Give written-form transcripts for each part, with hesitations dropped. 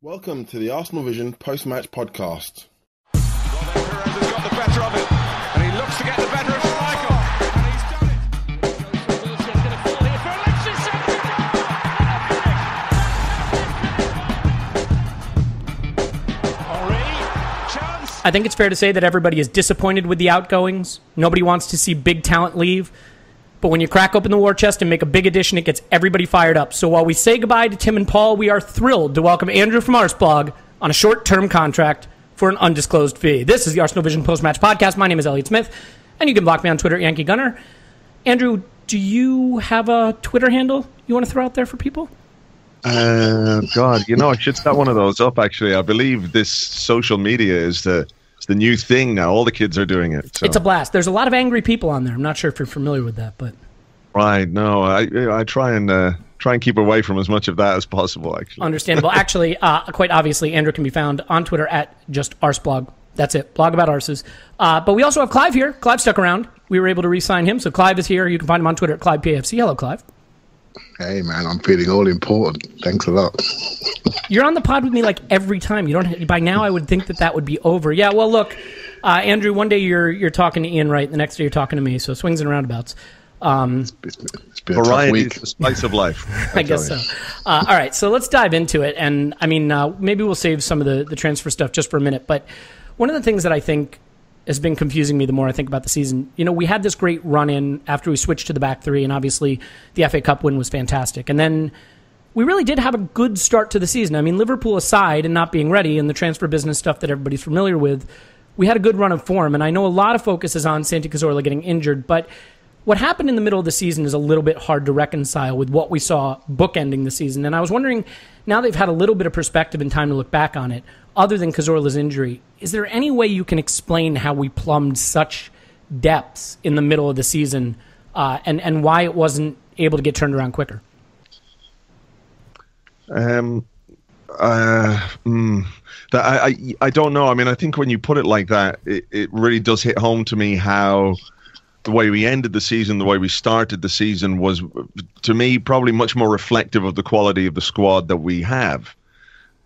Welcome to the ArsenalVision post-match podcast. Perez has got the better of it, and he looks to get the better of Michael, and he's done it. Wilson's going to fall here for Alexis Sanchez. Already, chance. I think it's fair to say that everybody is disappointed with the outgoings. Nobody wants to see big talent leave. But when you crack open the war chest and make a big addition, it gets everybody fired up. So while we say goodbye to Tim and Paul, we are thrilled to welcome Andrew from Arsblog on a short-term contract for an undisclosed fee. This is the ArsenalVision post-match podcast. My name is Elliot Smith, and you can block me on Twitter, Yankee Gunner. Andrew, do you have a Twitter handle you want to throw out there for people? God, I should start one of those up, actually. I believe this social media is the new thing now. All the kids are doing it. So. It's a blast. There's a lot of angry people on there. I'm not sure if you're familiar with that, but... Right, no, I try and keep away from as much of that as possible, actually. Understandable. Actually, quite obviously, Andrew can be found on Twitter at just Arsblog. That's it. Blog about arses. But we also have Clive here. Clive stuck around. We were able to re-sign him, so Clive is here. You can find him on Twitter at ClivePAFC. Hello, Clive. Hey, man, I'm feeling all important. Thanks a lot. You're on the pod with me like every time. You don't. By now, I would think that would be over. Yeah, well, look, Andrew, one day you're talking to Ian Wright, the next day you're talking to me, so swings and roundabouts. It's been a tough week. Is the spice of life. I guess so. All right, so let's dive into it. And, I mean, maybe we'll save some of the transfer stuff just for a minute. But one of the things that I think has been confusing me the more I think about the season, we had this great run-in after we switched to the back three, and obviously the FA Cup win was fantastic. And then we really did have a good start to the season. I mean, Liverpool aside and not being ready and the transfer business stuff that everybody's familiar with, we had a good run of form. And I know a lot of focus is on Santi Cazorla getting injured, but what happened in the middle of the season is a little bit hard to reconcile with what we saw bookending the season. And I was wondering, now they've had a little bit of perspective and time to look back on it, other than Cazorla's injury, is there any way you can explain how we plumbed such depths in the middle of the season and why it wasn't able to get turned around quicker? I don't know. I mean, I think when you put it like that, it really does hit home to me how the way we ended the season, the way we started the season was, to me, probably much more reflective of the quality of the squad that we have.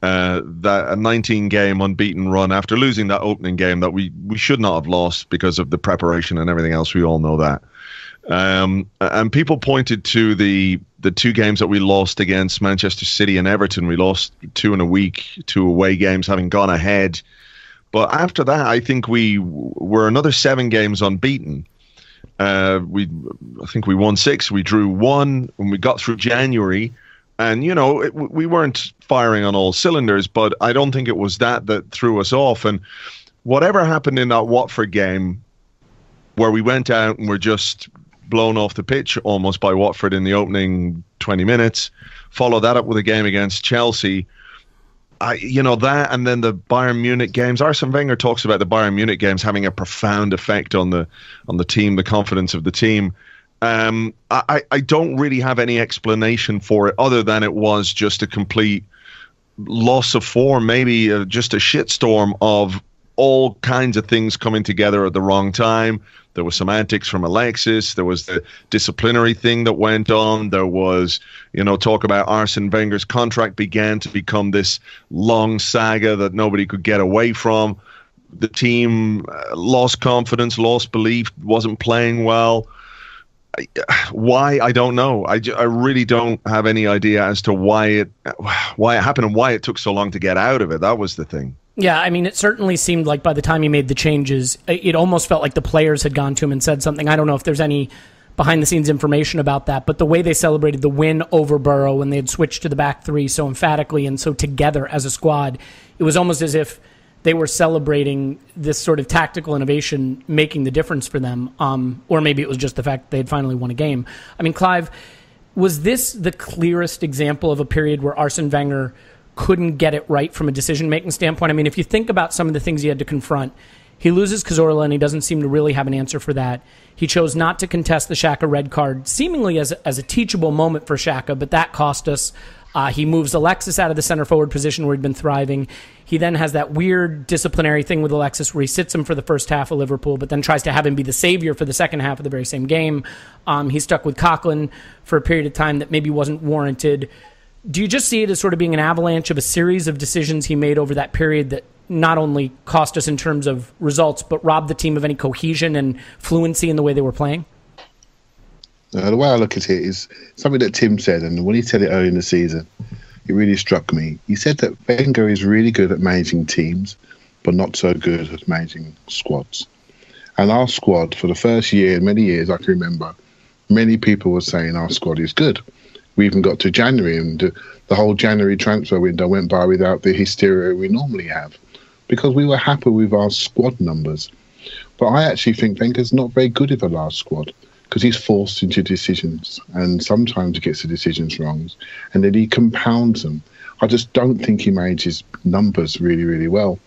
That a 19-game unbeaten run after losing that opening game that we should not have lost because of the preparation and everything else. We all know that. And people pointed to the two games that we lost against Manchester City and Everton. We lost 2 in a week, 2 away games, having gone ahead. But after that, I think we were another 7 games unbeaten. I think we won 6, we drew 1 when we got through January. And, we weren't firing on all cylinders, but I don't think it was that threw us off. And whatever happened in that Watford game, where we went out and were just blown off the pitch almost by Watford in the opening 20 minutes, follow that up with a game against Chelsea, that, and then the Bayern Munich games. Arsene Wenger talks about the Bayern Munich games having a profound effect on the team, the confidence of the team. I don't really have any explanation for it other than it was just a complete loss of form, maybe just a shitstorm of all kinds of things coming together at the wrong time. There was some antics from Alexis. There was the disciplinary thing that went on. There was, talk about Arsene Wenger's contract began to become this long saga that nobody could get away from. The team lost confidence, lost belief, wasn't playing well. Why? I don't know. I really don't have any idea as to why it happened and why it took so long to get out of it. That was the thing. Yeah, I mean, it certainly seemed like by the time he made the changes, it almost felt like the players had gone to him and said something. I don't know if there's any behind-the-scenes information about that, but the way they celebrated the win over Borough when they had switched to the back three so emphatically and so together as a squad, it was almost as if they were celebrating this sort of tactical innovation making the difference for them, or maybe it was just the fact that they had finally won a game. I mean, Clive, was this the clearest example of a period where Arsene Wenger couldn't get it right from a decision-making standpoint? I mean, if you think about some of the things he had to confront, he loses Cazorla and he doesn't seem to really have an answer for that. He chose not to contest the Xhaka red card, seemingly as a teachable moment for Xhaka, but that cost us. He moves Alexis out of the center forward position where he'd been thriving. He then has that weird disciplinary thing with Alexis where he sits him for the first half of Liverpool, but then tries to have him be the savior for the second half of the very same game. He's stuck with Coughlin for a period of time that maybe wasn't warranted. Do you just see it as sort of being an avalanche of a series of decisions he made over that period that not only cost us in terms of results, but robbed the team of any cohesion and fluency in the way they were playing? The way I look at it is something that Tim said, and when he said it early in the season, it really struck me. He said that Wenger is really good at managing teams, but not so good at managing squads. And our squad, for the first year, many years I can remember, many people were saying our squad is good. We even got to January, and the whole January transfer window went by without the hysteria we normally have, because we were happy with our squad numbers. But I actually think Wenger's not very good with a large squad, because he's forced into decisions, and sometimes he gets the decisions wrong, and then he compounds them. I just don't think he manages numbers really, really well.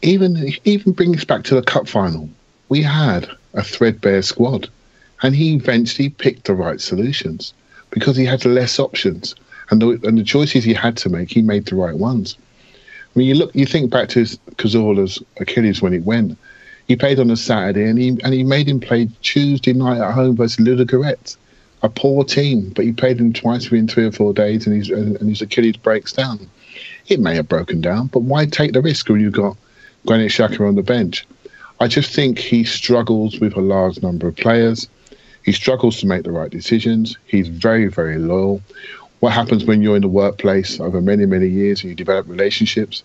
Even brings back to the cup final. We had a threadbare squad, and he eventually picked the right solutions because he had less options, and the choices he had to make, he made the right ones. I mean, you think back to Cazorla's Achilles when it went. He played on a Saturday, and he made him play Tuesday night at home versus Ludogorets, a poor team, but he played him twice within 3 or 4 days, and his Achilles breaks down. It may have broken down, but why take the risk when you've got Granit Xhaka on the bench? I just think he struggles with a large number of players. He struggles to make the right decisions. He's very, very loyal. What happens when you're in the workplace over many, many years and you develop relationships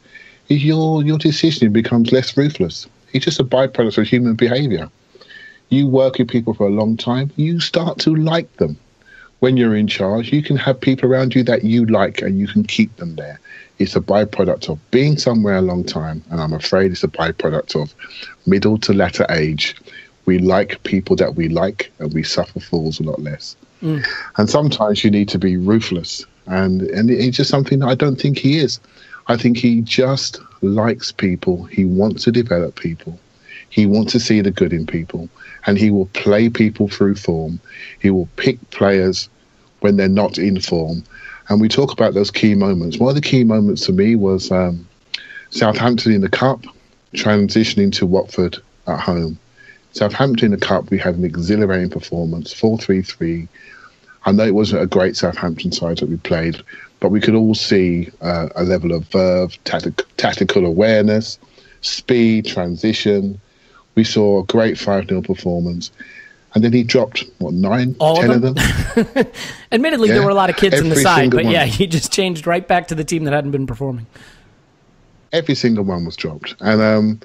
is your decision becomes less ruthless. It's just a byproduct of human behaviour. You work with people for a long time, you start to like them. When you're in charge, you can have people around you that you like and you can keep them there. It's a byproduct of being somewhere a long time, and I'm afraid it's a byproduct of middle to latter age. We like people that we like, and we suffer fools a lot less. And sometimes you need to be ruthless, and it's just something that I don't think he is. I think he just likes people. He wants to develop people. He wants to see the good in people, and he will play people through form. He will pick players when they're not in form. And we talk about those key moments. One of the key moments to me was Southampton in the Cup, transitioning to Watford at home. Southampton in the Cup, we had an exhilarating performance, 4-3-3. I know it wasn't a great Southampton side that we played, but we could all see a level of verve, tactical awareness, speed, transition. We saw a great 5-0 performance. And then he dropped, 9, 10 of them? Admittedly, there were a lot of kids in the side, but one. yeah, he just changed right back to the team that hadn't been performing. Every single one was dropped. And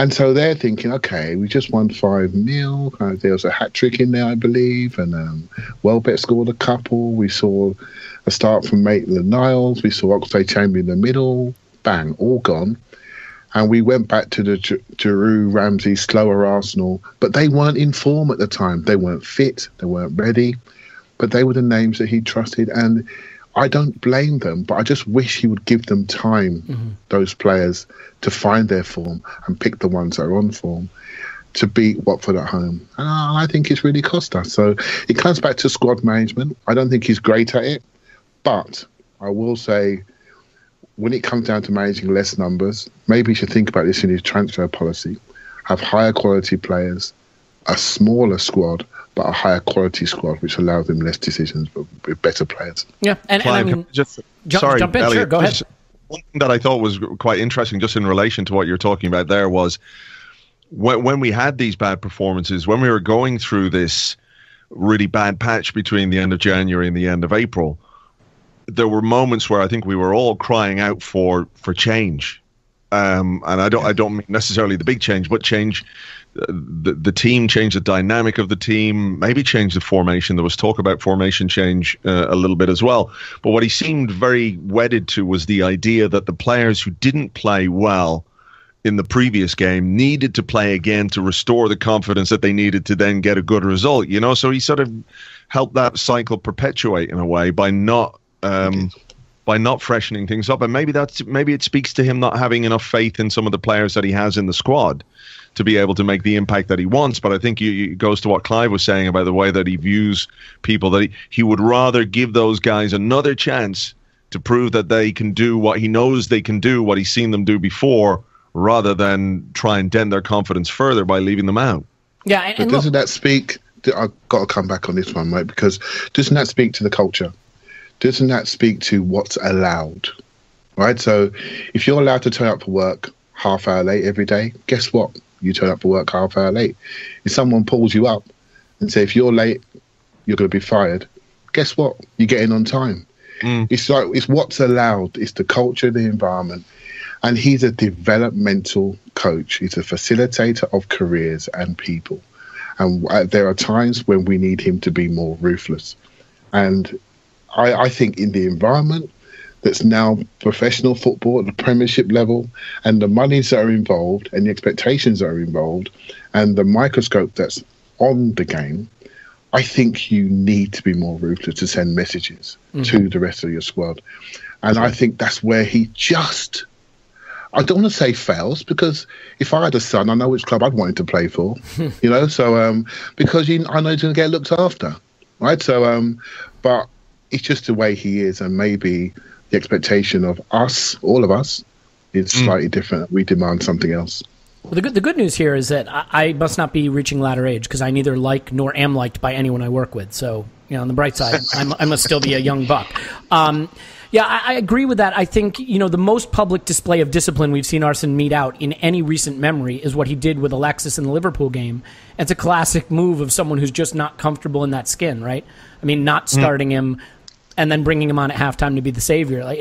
so they're thinking, okay, we just won 5-0. There was a hat-trick in there, I believe. And Welbeck scored a couple. We saw a start from Maitland-Niles. We saw Oxlade-Chamberlain in the middle. Bang, all gone. And we went back to the Giroud, Ramsey, slower Arsenal. But they weren't in form at the time. They weren't fit. They weren't ready. But they were the names that he trusted. And I don't blame them, but I just wish he would give them time, those players, to find their form and pick the ones that are on form to beat Watford at home. And I think it's really cost us. So it comes back to squad management. I don't think he's great at it. But I will say, when it comes down to managing less numbers, maybe he should think about this in his transfer policy. Have higher quality players, a smaller squad, but a higher quality squad, which allows them less decisions, but with better players. Yeah, and Clive, I mean, jump in, Elliot, sure, go ahead. One thing that I thought was quite interesting, just in relation to what you're talking about there, was when we had these bad performances, when we were going through this really bad patch between the end of January and the end of April, there were moments where I think we were all crying out for change. And I don't mean necessarily the big change, but change the team, change the dynamic of the team, maybe change the formation. There was talk about formation change a little bit as well. But what he seemed very wedded to was the idea that the players who didn't play well in the previous game needed to play again to restore the confidence that they needed to then get a good result. You know, so he sort of helped that cycle perpetuate in a way by not freshening things up. And maybe it speaks to him not having enough faith in some of the players that he has in the squad to be able to make the impact that he wants. But I think it goes to what Clive was saying about the way that he views people, that he would rather give those guys another chance to prove that they can do what he knows they can do, what he's seen them do before, rather than try and dent their confidence further by leaving them out. Yeah, and but doesn't that speak... I've got to come back on this one, mate, because doesn't that speak to the culture? doesn't that speak to what's allowed? Right? So if you're allowed to turn up for work half hour late every day, guess what? You turn up for work half hour late. If someone pulls you up and say, if you're late, you're going to be fired, guess what? You get in on time. It's like, it's what's allowed. It's the culture, the environment. And he's a developmental coach. He's a facilitator of careers and people. And there are times when we need him to be more ruthless. And I think in the environment that's now professional football at the Premiership level, and the monies that are involved and the expectations that are involved and the microscope that's on the game, I think you need to be more ruthless to send messages to the rest of your squad. And I think that's where he just, I don't want to say fails, because if I had a son, I know which club I'd want him to play for, you know, so because I know he's going to get looked after, right? So, but it's just the way he is, and maybe the expectation of us, all of us, is slightly different. We demand something else. Well, the good news here is that I must not be reaching ladder age, because I neither like nor am liked by anyone I work with. So, you know, on the bright side, I must still be a young buck. Yeah, I agree with that. I think, you know, the most public display of discipline we've seen Arsene mete out in any recent memory is what he did with Alexis in the Liverpool game. It's a classic move of someone who's just not comfortable in that skin, right? I mean, not starting him and then bringing him on at halftime to be the savior. Like,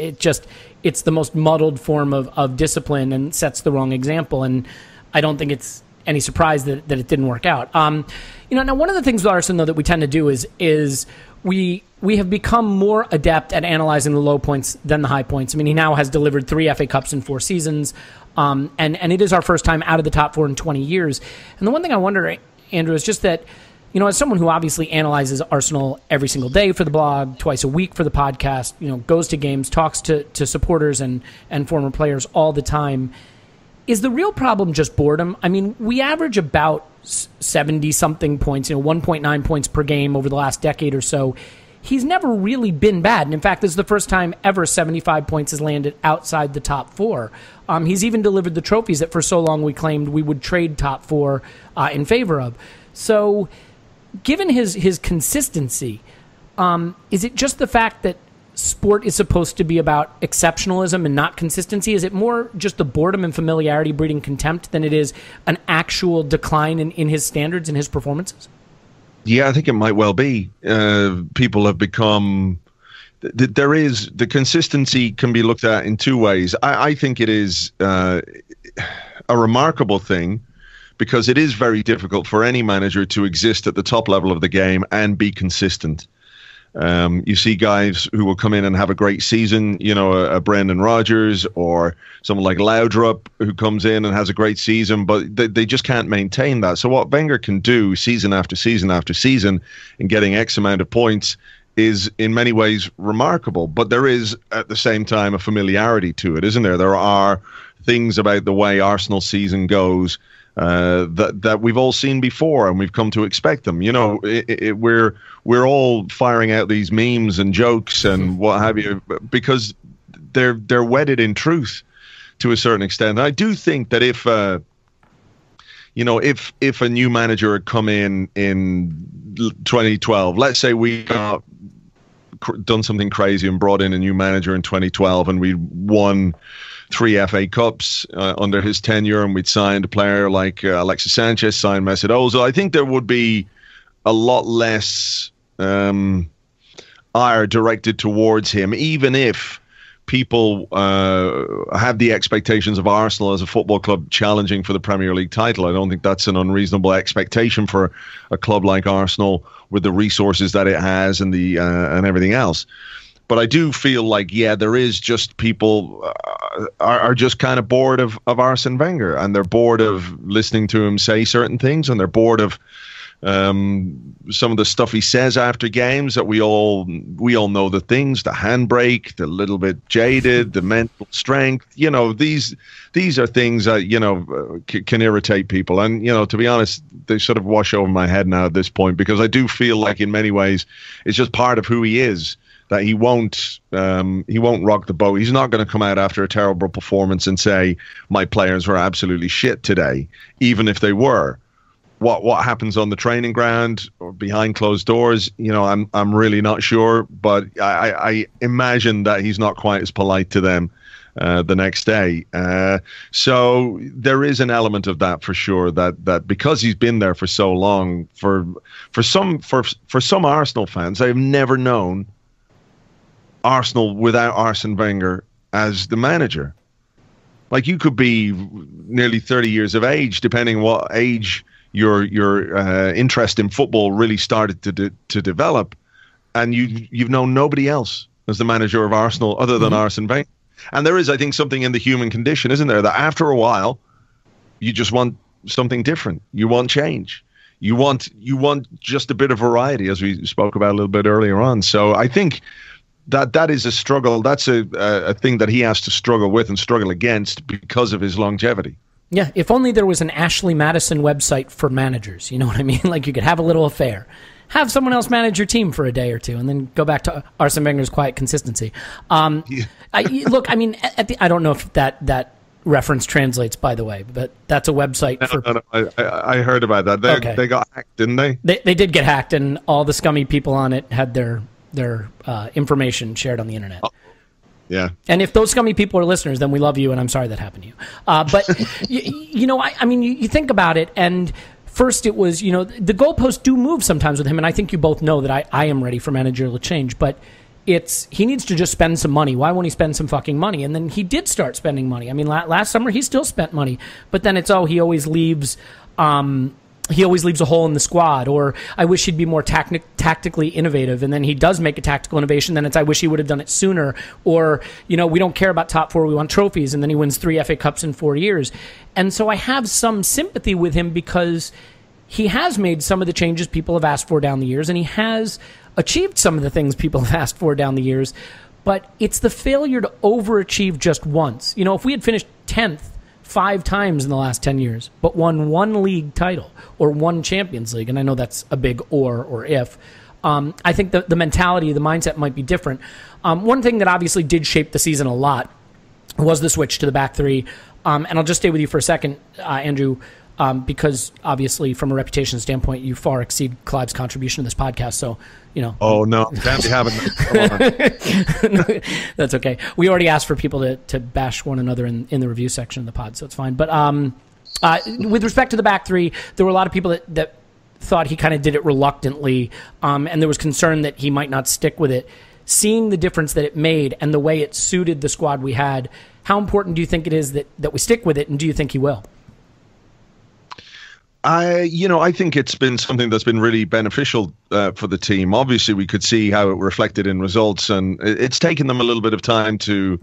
it's the most muddled form of discipline and sets the wrong example. And I don't think it's any surprise that it didn't work out. You know, now one of the things with Arsene, though, that we tend to do is we have become more adept at analyzing the low points than the high points. I mean, he now has delivered 3 FA Cups in 4 seasons, and it is our first time out of the top 4 in 20 years. And the one thing I wonder, Andrew, is just that, you know, as someone who obviously analyzes Arsenal every single day for the blog, twice a week for the podcast, you know, goes to games, talks to supporters and former players all the time, is the real problem just boredom? I mean, we average about 70-something points, you know, 1.9 points per game over the last decade or so. He's never really been bad. And in fact, this is the first time ever 75 points has landed outside the top 4. He's even delivered the trophies that for so long we claimed we would trade top 4 in favor of. So given his consistency, is it just the fact that sport is supposed to be about exceptionalism and not consistency? Is it more just the boredom and familiarity breeding contempt than it is an actual decline in his standards and his performances? Yeah, I think it might well be. People have become... There is... The consistency can be looked at in 2 ways. I think it is a remarkable thing, because it is very difficult for any manager to exist at the top level of the game and be consistent. You see guys who will come in and have a great season, you know, a Brendan Rodgers or someone like Laudrup who comes in and has a great season, but they just can't maintain that. So what Wenger can do season after season after season in getting X amount of points is in many ways remarkable. But there is at the same time a familiarity to it, isn't there? There are things about the way Arsenal season goes that we've all seen before, and we've come to expect them. You know, we're all firing out these memes and jokes and what have you, because they're wedded in truth to a certain extent. And I do think that if a new manager had come in 2012, let's say we got done something crazy and brought in a new manager in 2012, and we won 3 FA Cups under his tenure, and we'd signed a player like Alexis Sanchez, signed Mesut Ozil, I think there would be a lot less ire directed towards him, even if people have the expectations of Arsenal as a football club challenging for the Premier League title. I don't think that's an unreasonable expectation for a club like Arsenal with the resources that it has and the and everything else. But I do feel like, yeah, there is just people are just kind of bored of Arsene Wenger, and they're bored of listening to him say certain things, and they're bored of some of the stuff he says after games that we all know the things, the handbrake, the little bit jaded, the mental strength. You know, these are things that, you know, can irritate people. And, you know, to be honest, they sort of wash over my head now at this point, because I do feel like in many ways it's just part of who he is. That he won't rock the boat. He's not going to come out after a terrible performance and say, my players were absolutely shit today, even if they were. What happens on the training ground or behind closed doors, I'm really not sure. But I imagine that he's not quite as polite to them the next day. So there is an element of that for sure. That because he's been there for so long, for some Arsenal fans, they've never known Arsenal without Arsene Wenger as the manager. Like, you could be nearly 30 years of age, depending on what age your interest in football really started to develop, and you've known nobody else as the manager of Arsenal other than Arsene Wenger. And there is, I think, something in the human condition, isn't there, that after a while you just want something different. You want change. You want just a bit of variety, as we spoke about a little bit earlier on. So I think that is a struggle. That's a thing that he has to struggle with and struggle against because of his longevity. Yeah, if only there was an Ashley Madison website for managers. You know what I mean? Like, you could have a little affair. Have someone else manage your team for a day or two, and then go back to Arsene Wenger's quiet consistency. I don't know if that reference translates, by the way, but that's a website for... No, I heard about that. They got hacked, didn't they? They did get hacked, and all the scummy people on it had their information shared on the internet. Oh. Yeah. And if those scummy people are listeners, then we love you, and I'm sorry that happened to you. But, you think about it, and first it was, the goalposts do move sometimes with him, and I think you both know that I am ready for managerial change, but he needs to just spend some money. Why won't he spend some fucking money? And then he did start spending money. I mean, last summer he still spent money, but then it's, he always leaves... he always leaves a hole in the squad, or I wish he'd be more tactically innovative, and then he does make a tactical innovation, then it's I wish he would have done it sooner, or, we don't care about top four, we want trophies, and then he wins 3 FA Cups in 4 years. And so I have some sympathy with him because he has made some of the changes people have asked for down the years, and he has achieved some of the things people have asked for down the years, but it's the failure to overachieve just once. If we had finished 10th 5 times in the last 10 years, but won 1 league title or 1 Champions League, and I know that's a big or if, I think the mentality, the mindset might be different. One thing that obviously did shape the season a lot was the switch to the back three, and I'll just stay with you for a second, Andrew, because obviously from a reputation standpoint, you far exceed Clive's contribution to this podcast, so Oh no, can't be having that. That's okay. We already asked for people to bash one another in the review section of the pod, so it's fine. But with respect to the back three, there were a lot of people that thought he kind of did it reluctantly, and there was concern that he might not stick with it. Seeing the difference that it made and the way it suited the squad we had, how important do you think it is that we stick with it, and do you think he will? I think it's been something that's been really beneficial for the team. Obviously, we could see how it reflected in results, and it's taken them a little bit of time to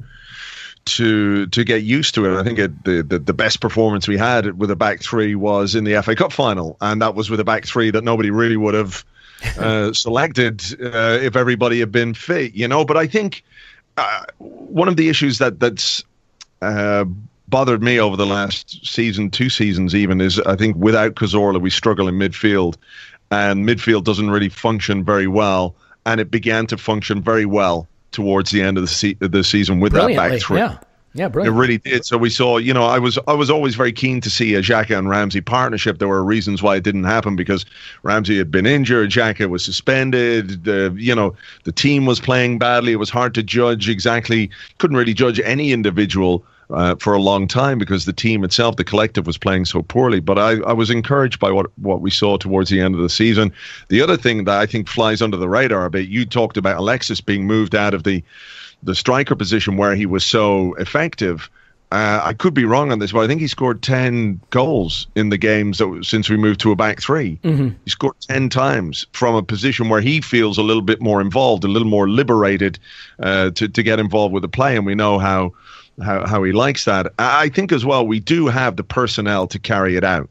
get used to it. I think the best performance we had with a back three was in the FA Cup final, and that was with a back three that nobody really would have selected if everybody had been fit. But I think one of the issues that's bothered me over the last season, 2 seasons even, is I think without Cazorla we struggle in midfield, and midfield doesn't really function very well, and it began to function very well towards the end of the season with that back three. Yeah, brilliant. It really did. So we saw, I was always very keen to see a Xhaka and Ramsey partnership. There were reasons why it didn't happen, because Ramsey had been injured, Xhaka was suspended, the team was playing badly. It was hard to judge exactly, couldn't really judge any individual for a long time because the team itself, the collective, was playing so poorly. But I was encouraged by what we saw towards the end of the season. The other thing that I think flies under the radar a bit, you talked about Alexis being moved out of the striker position where he was so effective. I could be wrong on this, but I think he scored 10 goals in the games since we moved to a back three. Mm-hmm. He scored 10 times from a position where he feels a little bit more involved, a little more liberated to get involved with the play, and we know how he likes that. I think as well we do have the personnel to carry it out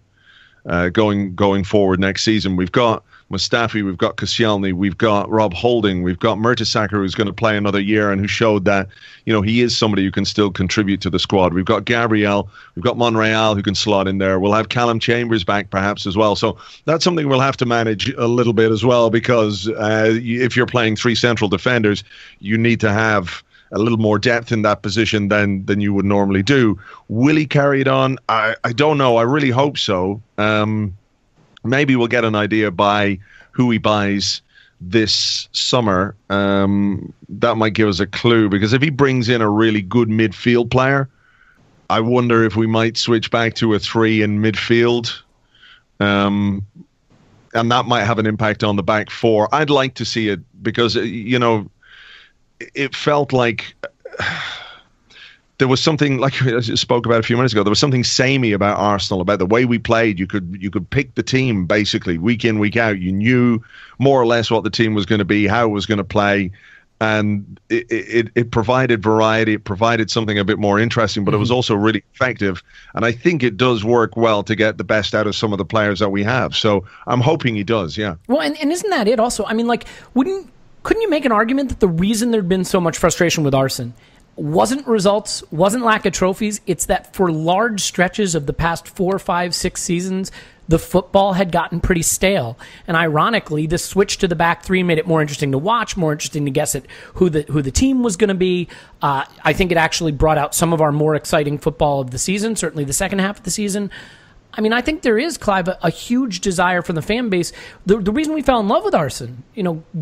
going forward next season. We've got Mustafi, we've got Koscielny, we've got Rob Holding, we've got Mertesacker, who's going to play another year and who showed that he is somebody who can still contribute to the squad. We've got Gabriel, we've got Monreal who can slot in there. We'll have Callum Chambers back perhaps as well. So that's something we'll have to manage a little bit as well, because if you're playing 3 central defenders, you need to have a little more depth in that position than you would normally do. Will he carry it on? I don't know. I really hope so. maybe we'll get an idea by who he buys this summer. That might give us a clue, because if he brings in a really good midfield player, I wonder if we might switch back to a 3 in midfield. And that might have an impact on the back four. I'd like to see it, because, it felt like there was something, like I spoke about a few minutes ago, there was something samey about Arsenal, about the way we played. You could pick the team basically week in, week out. You knew more or less what the team was going to be, how it was going to play, and it provided variety. It provided something a bit more interesting, but it was also really effective. And I think it does work well to get the best out of some of the players that we have. So I'm hoping he does, yeah. Well, and isn't that it also? I mean, like, couldn't you make an argument that the reason there'd been so much frustration with Arsene wasn't results, wasn't lack of trophies? It's that for large stretches of the past 4, 5, 6 seasons, the football had gotten pretty stale. And ironically, this switch to the back three made it more interesting to watch, more interesting to guess at who the team was going to be. I think it actually brought out some of our more exciting football of the season, certainly the second half of the season. I mean, I think there is, Clive, a huge desire from the fan base. The reason we fell in love with Arsene,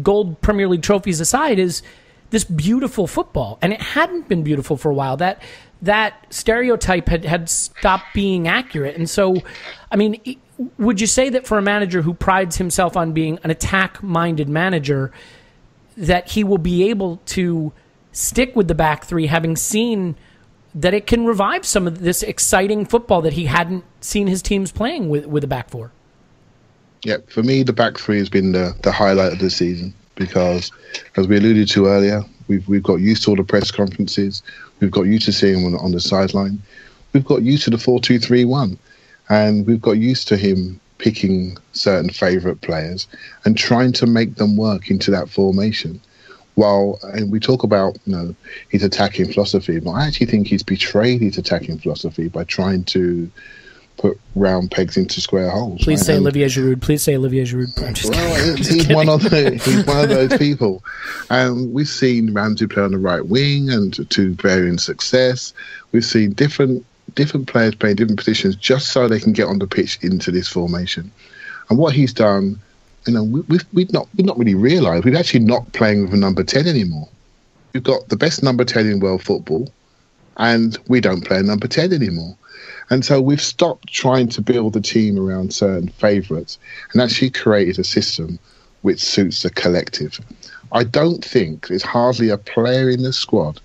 gold Premier League trophies aside, is this beautiful football. And it hadn't been beautiful for a while. That stereotype had stopped being accurate. And so, I mean, would you say that for a manager who prides himself on being an attack-minded manager, that he will be able to stick with the back three, having seen that it can revive some of this exciting football that he hadn't seen his teams playing with the back four? Yeah, for me, the back three has been the highlight of the season, because, as we alluded to earlier, we've got used to all the press conferences. We've got used to seeing him on the sideline. We've got used to the 4-2-3-1. And we've got used to him picking certain favourite players and trying to make them work into that formation. And we talk about, his attacking philosophy, but I actually think he's betrayed his attacking philosophy by trying to put round pegs into square holes. Please say Olivier Giroud. Please say Olivier Giroud. He's one of those people. And we've seen Ramsey play on the right wing and to varying success. We've seen different players playing different positions just so they can get on the pitch into this formation. And what he's done, we've not really realised, we're actually not playing with a number 10 anymore. We've got the best number 10 in world football, and we don't play a number 10 anymore. And so we've stopped trying to build the team around certain favourites and actually created a system which suits the collective. I don't think there's hardly a player in the squad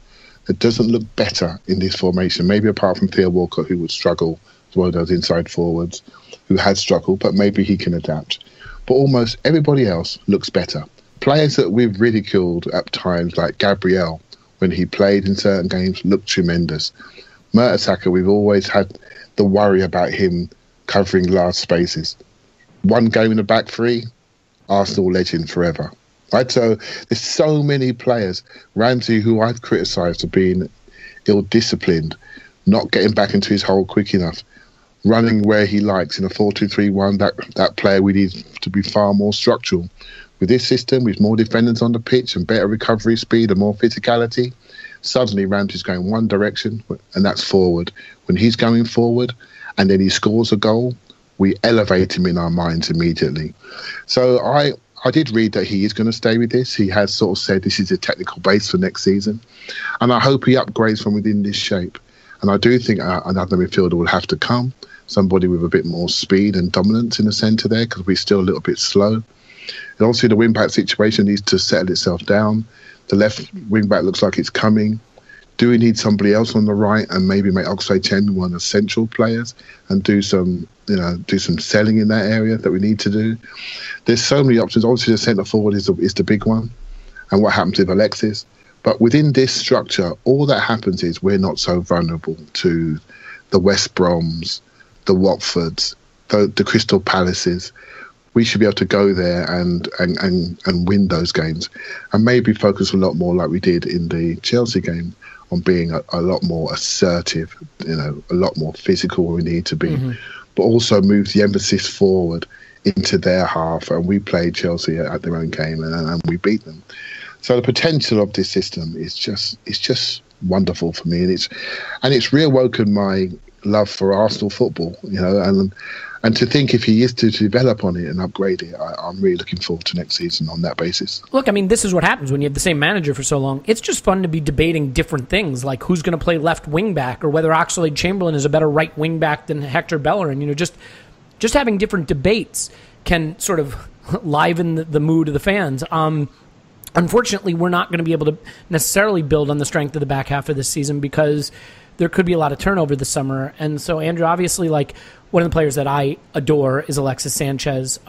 that doesn't look better in this formation, maybe apart from Theo Walcott, who would struggle as one of those inside forwards, who had struggled, but maybe he can adapt. But almost everybody else looks better. Players that we've ridiculed at times, like Gabriel, when he played in certain games, looked tremendous. Mertesacker, we've always had the worry about him covering large spaces. One game in the back three, Arsenal legend forever. Right, so there's so many players. Ramsey, who I've criticised for being ill-disciplined, not getting back into his hole quick enough, running where he likes in a 4-2-3-1. That player we need to be far more structural. With this system, with more defenders on the pitch and better recovery speed and more physicality, suddenly Ramsey's going one direction, and that's forward. When he's going forward and then he scores a goal, we elevate him in our minds immediately. So I did read that he is going to stay with this. He has sort of said this is a technical base for next season. And I hope he upgrades from within this shape. And I do think another midfielder will have to come, somebody with a bit more speed and dominance in the centre there, because we're still a little bit slow. And obviously the wing-back situation needs to settle itself down. The left wing-back looks like it's coming. Do we need somebody else on the right and maybe make Oxlade-Chamberlain one of the central players and do some selling in that area that we need to do? There's so many options. Obviously, the centre forward is the big one, and what happens with Alexis. But within this structure, all that happens is we're not so vulnerable to the West Broms, the Watfords, the Crystal Palaces. We should be able to go there and win those games, and maybe focus a lot more like we did in the Chelsea game on being a lot more assertive, a lot more physical where we need to be, but also move the emphasis forward into their half. And we played Chelsea at their own game and we beat them. So the potential of this system is just wonderful for me, and it's reawoken love for Arsenal football, and to think if he is to develop on it and upgrade it, I'm really looking forward to next season on that basis. Look, I mean, this is what happens when you have the same manager for so long. It's just fun to be debating different things, like who's going to play left wing back or whether Oxlade-Chamberlain is a better right wing back than Hector Bellerin. Just having different debates can sort of liven the mood of the fans. Unfortunately, we're not going to be able to necessarily build on the strength of the back half of this season because there could be a lot of turnover this summer. And so, Andrew, obviously, like, one of the players that I adore is Alexis Sanchez.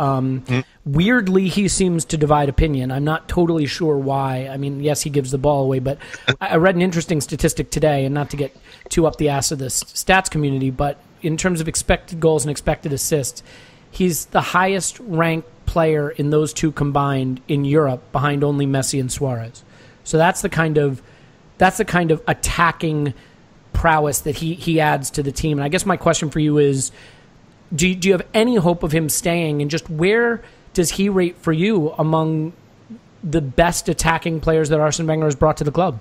Weirdly, he seems to divide opinion. I'm not totally sure why. I mean, yes, he gives the ball away, but I read an interesting statistic today, and not to get too up the ass of the stats community, but in terms of expected goals and expected assists, he's the highest ranked player in those two combined in Europe, behind only Messi and Suarez. So that's the kind of attacking prowess that he adds to the team. And I guess my question for you is, do you have any hope of him staying, and just where does he rate for you among the best attacking players that Arsene Wenger has brought to the club?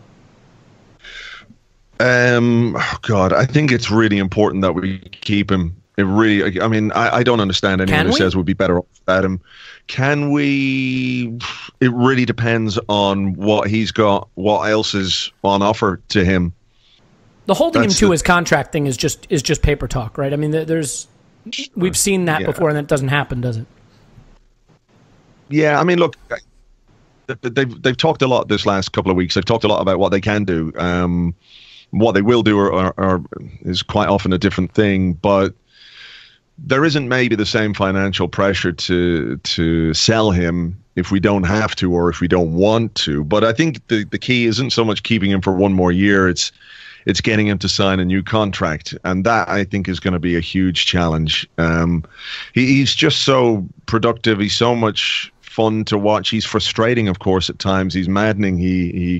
God, I think it's really important that we keep him. It really, I mean, I don't understand anyone who says we'd be better off without him. Can we? It really depends on what he's got, what else is on offer to him. The holding him to his contract thing is just paper talk, right? I mean, we've seen that before, and that doesn't happen, does it? Yeah, I mean, look, they've talked a lot this last couple of weeks. They've talked a lot about what they can do. What they will do is quite often a different thing, but there isn't maybe the same financial pressure to sell him if we don't have to or if we don't want to. But I think the key isn't so much keeping him for one more year. It's getting him to sign a new contract. And that, I think, is going to be a huge challenge. He's just so productive. He's so much fun to watch. He's frustrating, of course, at times. He's maddening. He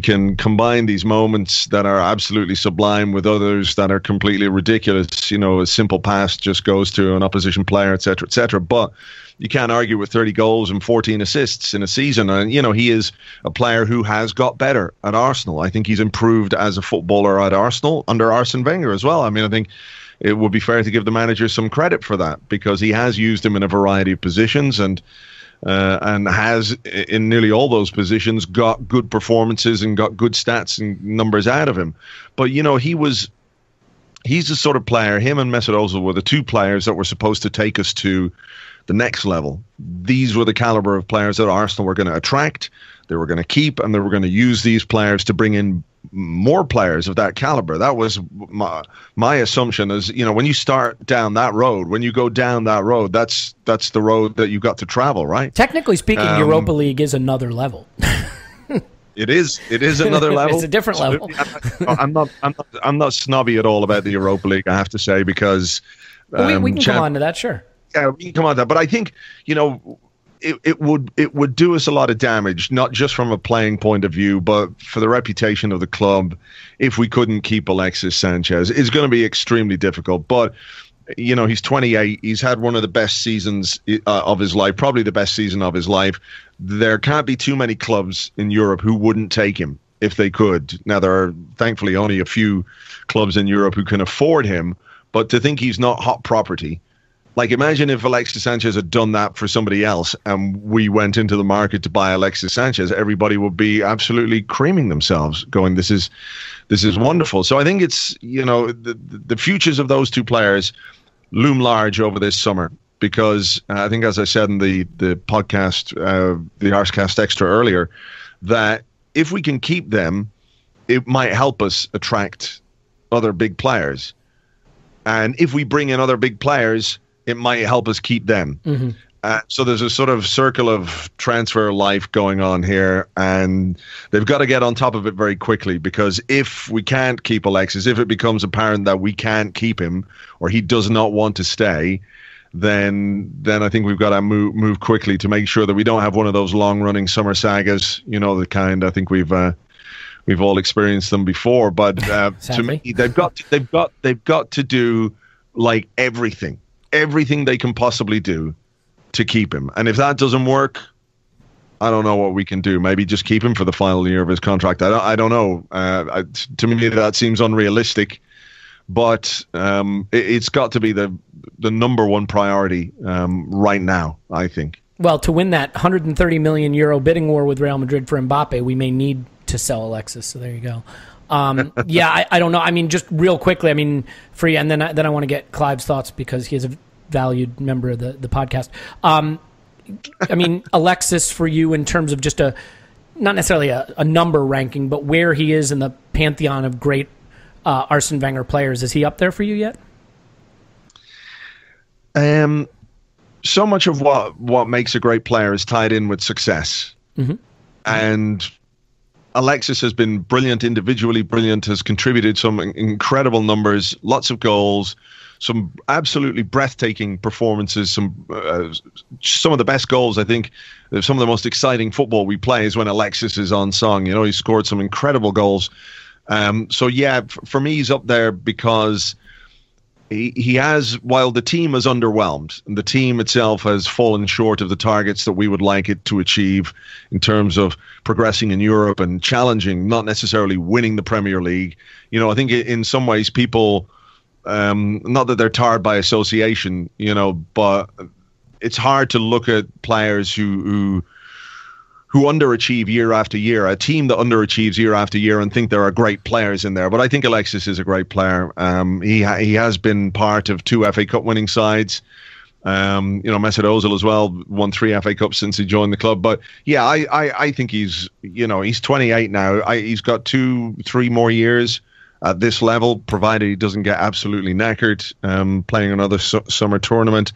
can combine these moments that are absolutely sublime with others that are completely ridiculous. A simple pass just goes to an opposition player, et cetera, et cetera. But you can't argue with 30 goals and 14 assists in a season. And, he is a player who has got better at Arsenal. I think he's improved as a footballer at Arsenal under Arsene Wenger as well. I mean, I think it would be fair to give the manager some credit for that because he has used him in a variety of positions and has, in nearly all those positions, got good performances and got good stats and numbers out of him. But, he's the sort of player, him and Mesut Ozil were the two players that were supposed to take us to the next level. These were the caliber of players that Arsenal were going to attract, they were going to keep, and they were going to use these players to bring in more players of that caliber. That was my assumption is, when you start down that road, when you go down that road, that's the road that you've got to travel, right? Technically speaking, Europa League is another level. It is another level. It's a different level. I'm not snobby at all about the Europa League, I have to say, because we can come on to that, sure. Yeah, we can come on to that. But I think, it would do us a lot of damage, not just from a playing point of view, but for the reputation of the club. If we couldn't keep Alexis Sanchez, it's going to be extremely difficult. But he's 28. He's had one of the best seasons of his life, probably the best season of his life. There can't be too many clubs in Europe who wouldn't take him if they could. Now, there are thankfully only a few clubs in Europe who can afford him, but to think he's not hot property. Like, imagine if Alexis Sanchez had done that for somebody else and we went into the market to buy Alexis Sanchez, everybody would be absolutely creaming themselves, going, this is wonderful. So I think it's, the futures of those two players loom large over this summer because I think, as I said in the podcast, the Arscast Extra earlier, that if we can keep them, it might help us attract other big players. And if we bring in other big players, it might help us keep them. Mm-hmm. So there's a sort of circle of transfer life going on here, and they've got to get on top of it very quickly because if we can't keep Alexis, if it becomes apparent that we can't keep him or he does not want to stay, then I think we've got to move quickly to make sure that we don't have one of those long-running summer sagas, the kind I think we've all experienced them before. But to me, they've got to do like everything they can possibly do to keep him. And if that doesn't work, I don't know what we can do. Maybe just keep him for the final year of his contract. I don't know. To me, that seems unrealistic. but it's got to be the number one priority right now, I think. Well, to win that 130 million euro bidding war with Real Madrid for Mbappe, we may need to sell Alexis. So there you go. Yeah, I don't know. I mean, just real quickly, I mean, for you, and then I want to get Clive's thoughts because he is a valued member of the podcast. I mean, Alexis, for you, in terms of just not necessarily a number ranking, but where he is in the pantheon of great Arsene Wenger players, is he up there for you yet? So much of what makes a great player is tied in with success. Mm-hmm. And Alexis has been brilliant individually, has contributed some incredible numbers, lots of goals, some absolutely breathtaking performances, some of the best goals. I think some of the most exciting football we play is when Alexis is on song. You know, he scored some incredible goals. So yeah, for me, he's up there because he has, while the team is underwhelmed, and the team itself has fallen short of the targets that we would like it to achieve in terms of progressing in Europe and challenging, not necessarily winning the Premier League. You know, I think in some ways people, not that they're tired by association, you know, but it's hard to look at players who underachieve year after year, a team that underachieves year after year, and think there are great players in there. But I think Alexis is a great player. He has been part of 2 FA Cup winning sides. You know, Mesut Ozil as well won 3 FA Cups since he joined the club. But yeah, I think he's 28 now. He's got 2-3 more years at this level, provided he doesn't get absolutely knackered playing another summer tournament.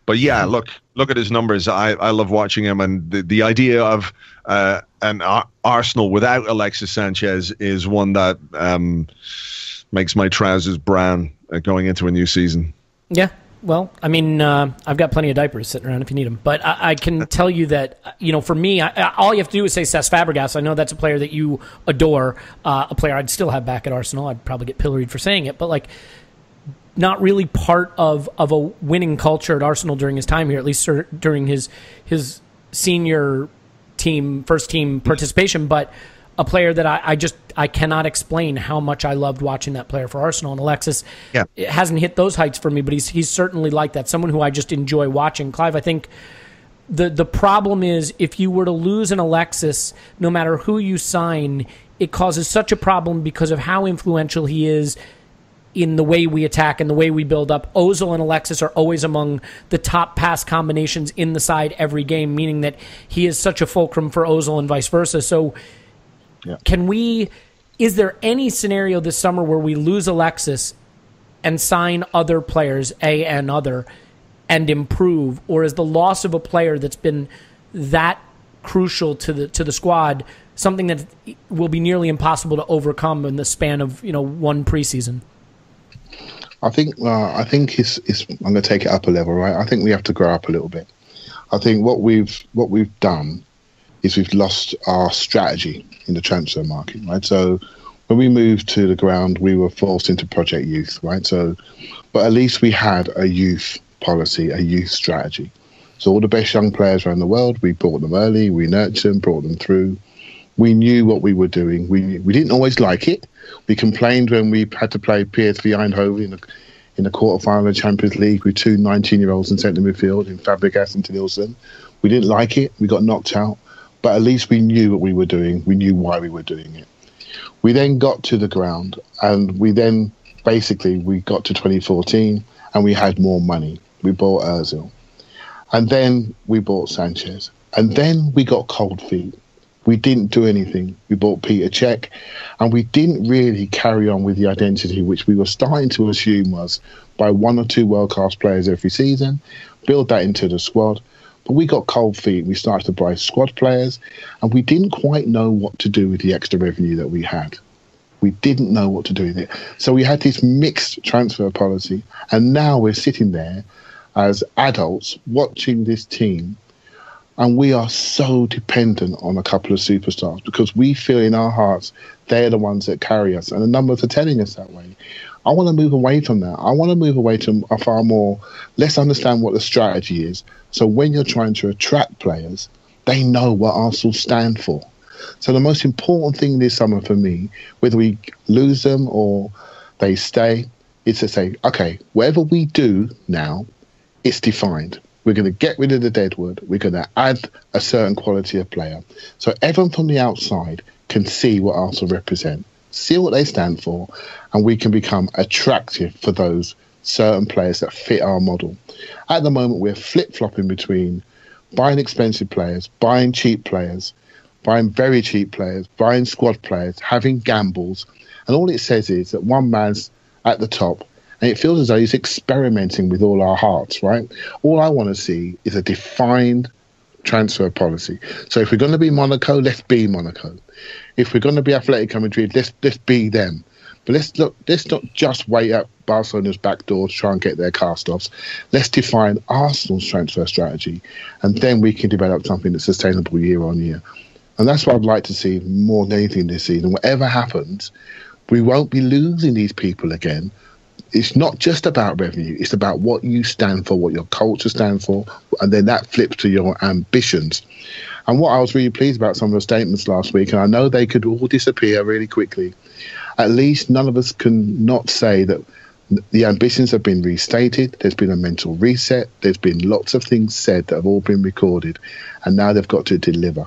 But yeah, look at his numbers. I love watching him, and the idea of an Arsenal without Alexis Sanchez is one that makes my trousers brown going into a new season. Yeah, well, I mean, I've got plenty of diapers sitting around if you need them. But I can tell you that, you know, for me, all you have to do is say Cesc Fabregas. I know that's a player that you adore, a player I'd still have back at Arsenal. I'd probably get pilloried for saying it, but like, not really part of a winning culture at Arsenal during his time here, at least during his senior team, first team participation, but a player that I cannot explain how much I loved watching that player for Arsenal. And Alexis, it hasn't hit those heights for me, but he's certainly like that, someone who I just enjoy watching. Clive, I think the problem is if you were to lose an Alexis, no matter who you sign, it causes such a problem because of how influential he is in the way we attack and the way we build up. Ozil and Alexis are always among the top pass combinations in the side every game, meaning that he is such a fulcrum for Ozil and vice versa. So is there any scenario this summer where we lose Alexis and sign other players, and improve? Or is the loss of a player that's been that crucial to the squad something that will be nearly impossible to overcome in the span of, you know, one preseason? I think it's I'm going to take it up a level, right? I think we have to grow up a little bit. I think what we've done is we've lost our strategy in the transfer market, right? So when we moved to the ground, we were forced into Project Youth, right? So, but at least we had a youth policy, a youth strategy. So all the best young players around the world, we brought them early, we nurtured them, brought them through. We knew what we were doing. We didn't always like it. We complained when we had to play PSV Eindhoven in the quarterfinal of the Champions League with 2 19-year-olds in centre midfield, in Fabregas and Nielsen. We didn't like it. We got knocked out. But at least we knew what we were doing. We knew why we were doing it. We then got to the ground, and we got to 2014, and we had more money. We bought Ozil. And then we bought Sanchez. And then we got cold feet. We didn't do anything. We bought Peter Cech, and we didn't really carry on with the identity which we were starting to assume was by 1 or 2 world-class players every season, build that into the squad. But we got cold feet. We started to buy squad players, and we didn't quite know what to do with the extra revenue that we had. We didn't know what to do with it. So we had this mixed transfer policy, and now we're sitting there as adults watching this team, and we are so dependent on a couple of superstars because we feel in our hearts they're the ones that carry us, and the numbers are telling us that way. I want to move away from that. I want to move away to a far more, let's understand what the strategy is. So when you're trying to attract players, they know what Arsenal stand for. So the most important thing this summer for me, whether we lose them or they stay, is to say, okay, whatever we do now, it's defined. We're going to get rid of the deadwood. We're going to add a certain quality of player. So everyone from the outside can see what Arsenal represent, see what they stand for, and we can become attractive for those certain players that fit our model. At the moment, we're flip-flopping between buying expensive players, buying cheap players, buying very cheap players, buying squad players, having gambles. And all it says is that one man's at the top, and it feels as though he's experimenting with all our hearts, right? All I want to see is a defined transfer policy. So if we're going to be Monaco, let's be Monaco. If we're going to be Atletico Madrid, let's be them. But let's not just wait at Barcelona's back door to try and get their cast-offs. Let's define Arsenal's transfer strategy, and then we can develop something that's sustainable year on year. And that's what I'd like to see more than anything this season. Whatever happens, we won't be losing these people again. It's not just about revenue. It's about what you stand for, what your culture stands for, and then that flips to your ambitions. And what I was really pleased about some of the statements last week, and I know they could all disappear really quickly, at least none of us can not say that the ambitions have been restated. There's been a mental reset. There's been lots of things said that have all been recorded, and now they've got to deliver.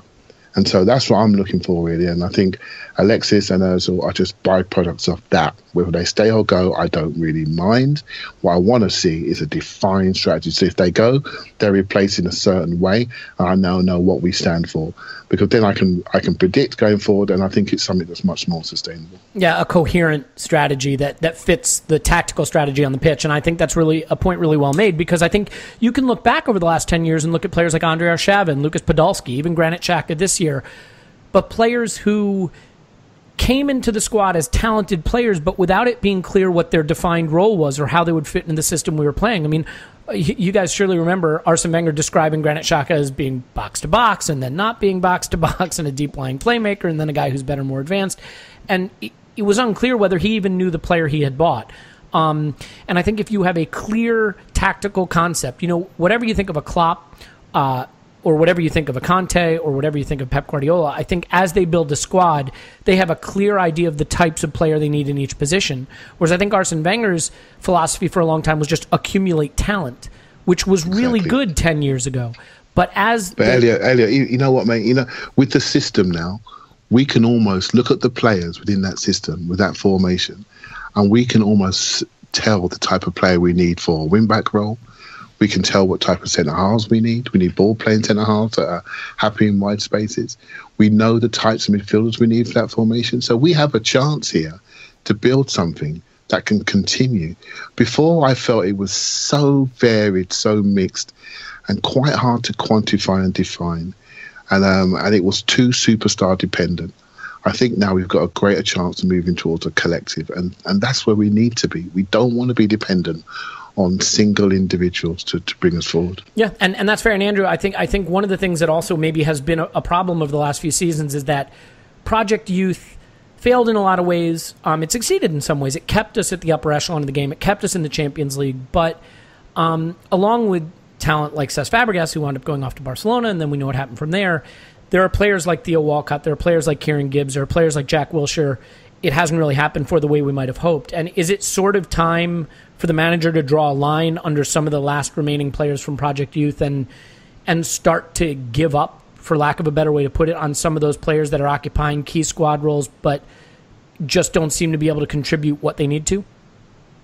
And so that's what I'm looking for, really. And I think Alexis and Ozil are just byproducts of that. Whether they stay or go, I don't really mind. What I want to see is a defined strategy. So if they go, they're replaced in a certain way, and I now know what we stand for. Because then I can predict going forward, and I think it's something that's much more sustainable. Yeah, a coherent strategy that fits the tactical strategy on the pitch. And I think that's really a point really well made, because I think you can look back over the last 10 years and look at players like Andrei Arshavin, Lucas Podolski, even Granit Xhaka this year, but players who came into the squad as talented players, but without it being clear what their defined role was or how they would fit in the system we were playing. I mean, you guys surely remember Arsene Wenger describing Granit Xhaka as being box-to-box and then not being box-to-box and a deep-lying playmaker and then a guy who's better, more advanced. And it was unclear whether he even knew the player he had bought. And I think if you have a clear tactical concept, whatever you think of a Klopp, or whatever you think of a Conte, or whatever you think of Pep Guardiola, I think as they build a squad, they have a clear idea of the types of player they need in each position. Whereas I think Arsene Wenger's philosophy for a long time was just accumulate talent, which was really good 10 years ago. But Elliot, you know what, mate? With the system now, we can almost look at the players within that system, with that formation, and we can almost tell the type of player we need for a wing-back role. We can tell what type of centre-halves we need. We need ball-playing centre-halves that are happy in wide spaces. We know the types of midfielders we need for that formation. So we have a chance here to build something that can continue. Before, I felt it was so varied, so mixed, and quite hard to quantify and define. And it was too superstar dependent. I think now we've got a greater chance of moving towards a collective, and that's where we need to be. We don't want to be dependent on single individuals to bring us forward. Yeah, and that's fair. And Andrew, I think one of the things that also maybe has been a problem over the last few seasons is that Project Youth failed in a lot of ways. It succeeded in some ways. It kept us at the upper echelon of the game. It kept us in the Champions League. But along with talent like Cesc Fabregas, who wound up going off to Barcelona, and then we know what happened from there, there are players like Theo Walcott, there are players like Kieran Gibbs, there are players like Jack Wilshere. It hasn't really happened for the way we might have hoped. And is it sort of time for the manager to draw a line under some of the last remaining players from Project Youth and start to give up, for lack of a better way to put it, on some of those players that are occupying key squad roles but just don't seem to be able to contribute what they need to?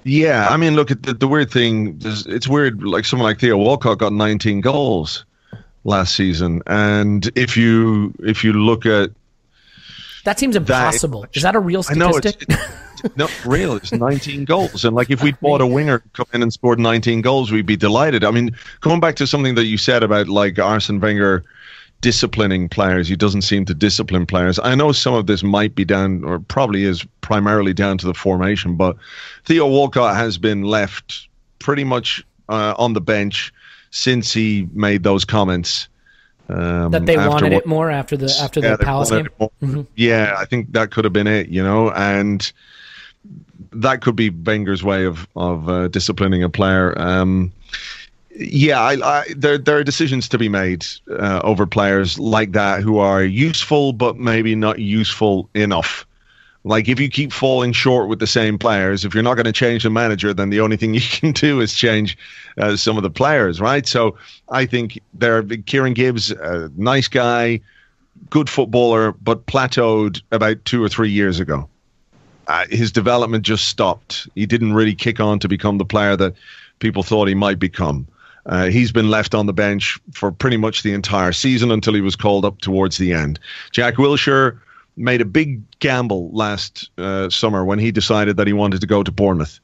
Yeah, I mean, look, the weird thing is, it's weird, like someone like Theo Walcott got 19 goals last season. And if you look at... That seems impossible. Is that a real statistic? I know it's not real. It's 19 goals. And like if we bought a winger come in and scored 19 goals, we'd be delighted. I mean, going back to something that you said about like Arsene Wenger disciplining players, he doesn't seem to discipline players. I know some of this might be down, or probably is primarily down to the formation, but Theo Walcott has been left pretty much on the bench since he made those comments. That they wanted it more after the Palace game. Mm-hmm. Yeah, I think that could have been it, and that could be Wenger's way of disciplining a player. There are decisions to be made over players like that who are useful but maybe not useful enough. Like, if you keep falling short with the same players, if you're not going to change the manager, then the only thing you can do is change some of the players, right? So I think Kieran Gibbs, a nice guy, good footballer, but plateaued about 2 or 3 years ago. His development just stopped. He didn't really kick on to become the player that people thought he might become. He's been left on the bench for pretty much the entire season until he was called up towards the end. Jack Wilshere made a big gamble last summer when he decided that he wanted to go to Bournemouth.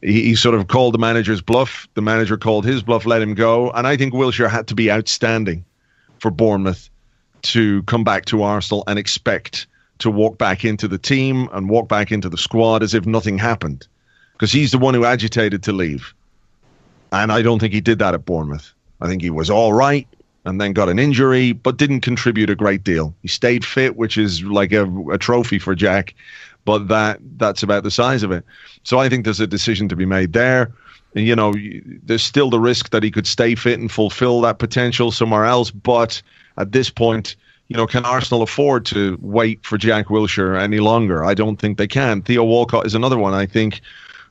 He sort of called the manager's bluff. The manager called his bluff, let him go. And I think Wilshere had to be outstanding for Bournemouth to come back to Arsenal and expect to walk back into the team and walk back into the squad as if nothing happened. Because he's the one who agitated to leave. And I don't think he did that at Bournemouth. I think he was all right and then got an injury, but didn't contribute a great deal. He stayed fit, which is like a trophy for Jack, but that's about the size of it. So I think there's a decision to be made there. And, you know, there's still the risk that he could stay fit and fulfill that potential somewhere else. But at this point, you know, can Arsenal afford to wait for Jack Wilshere any longer? I don't think they can. Theo Walcott is another one, I think,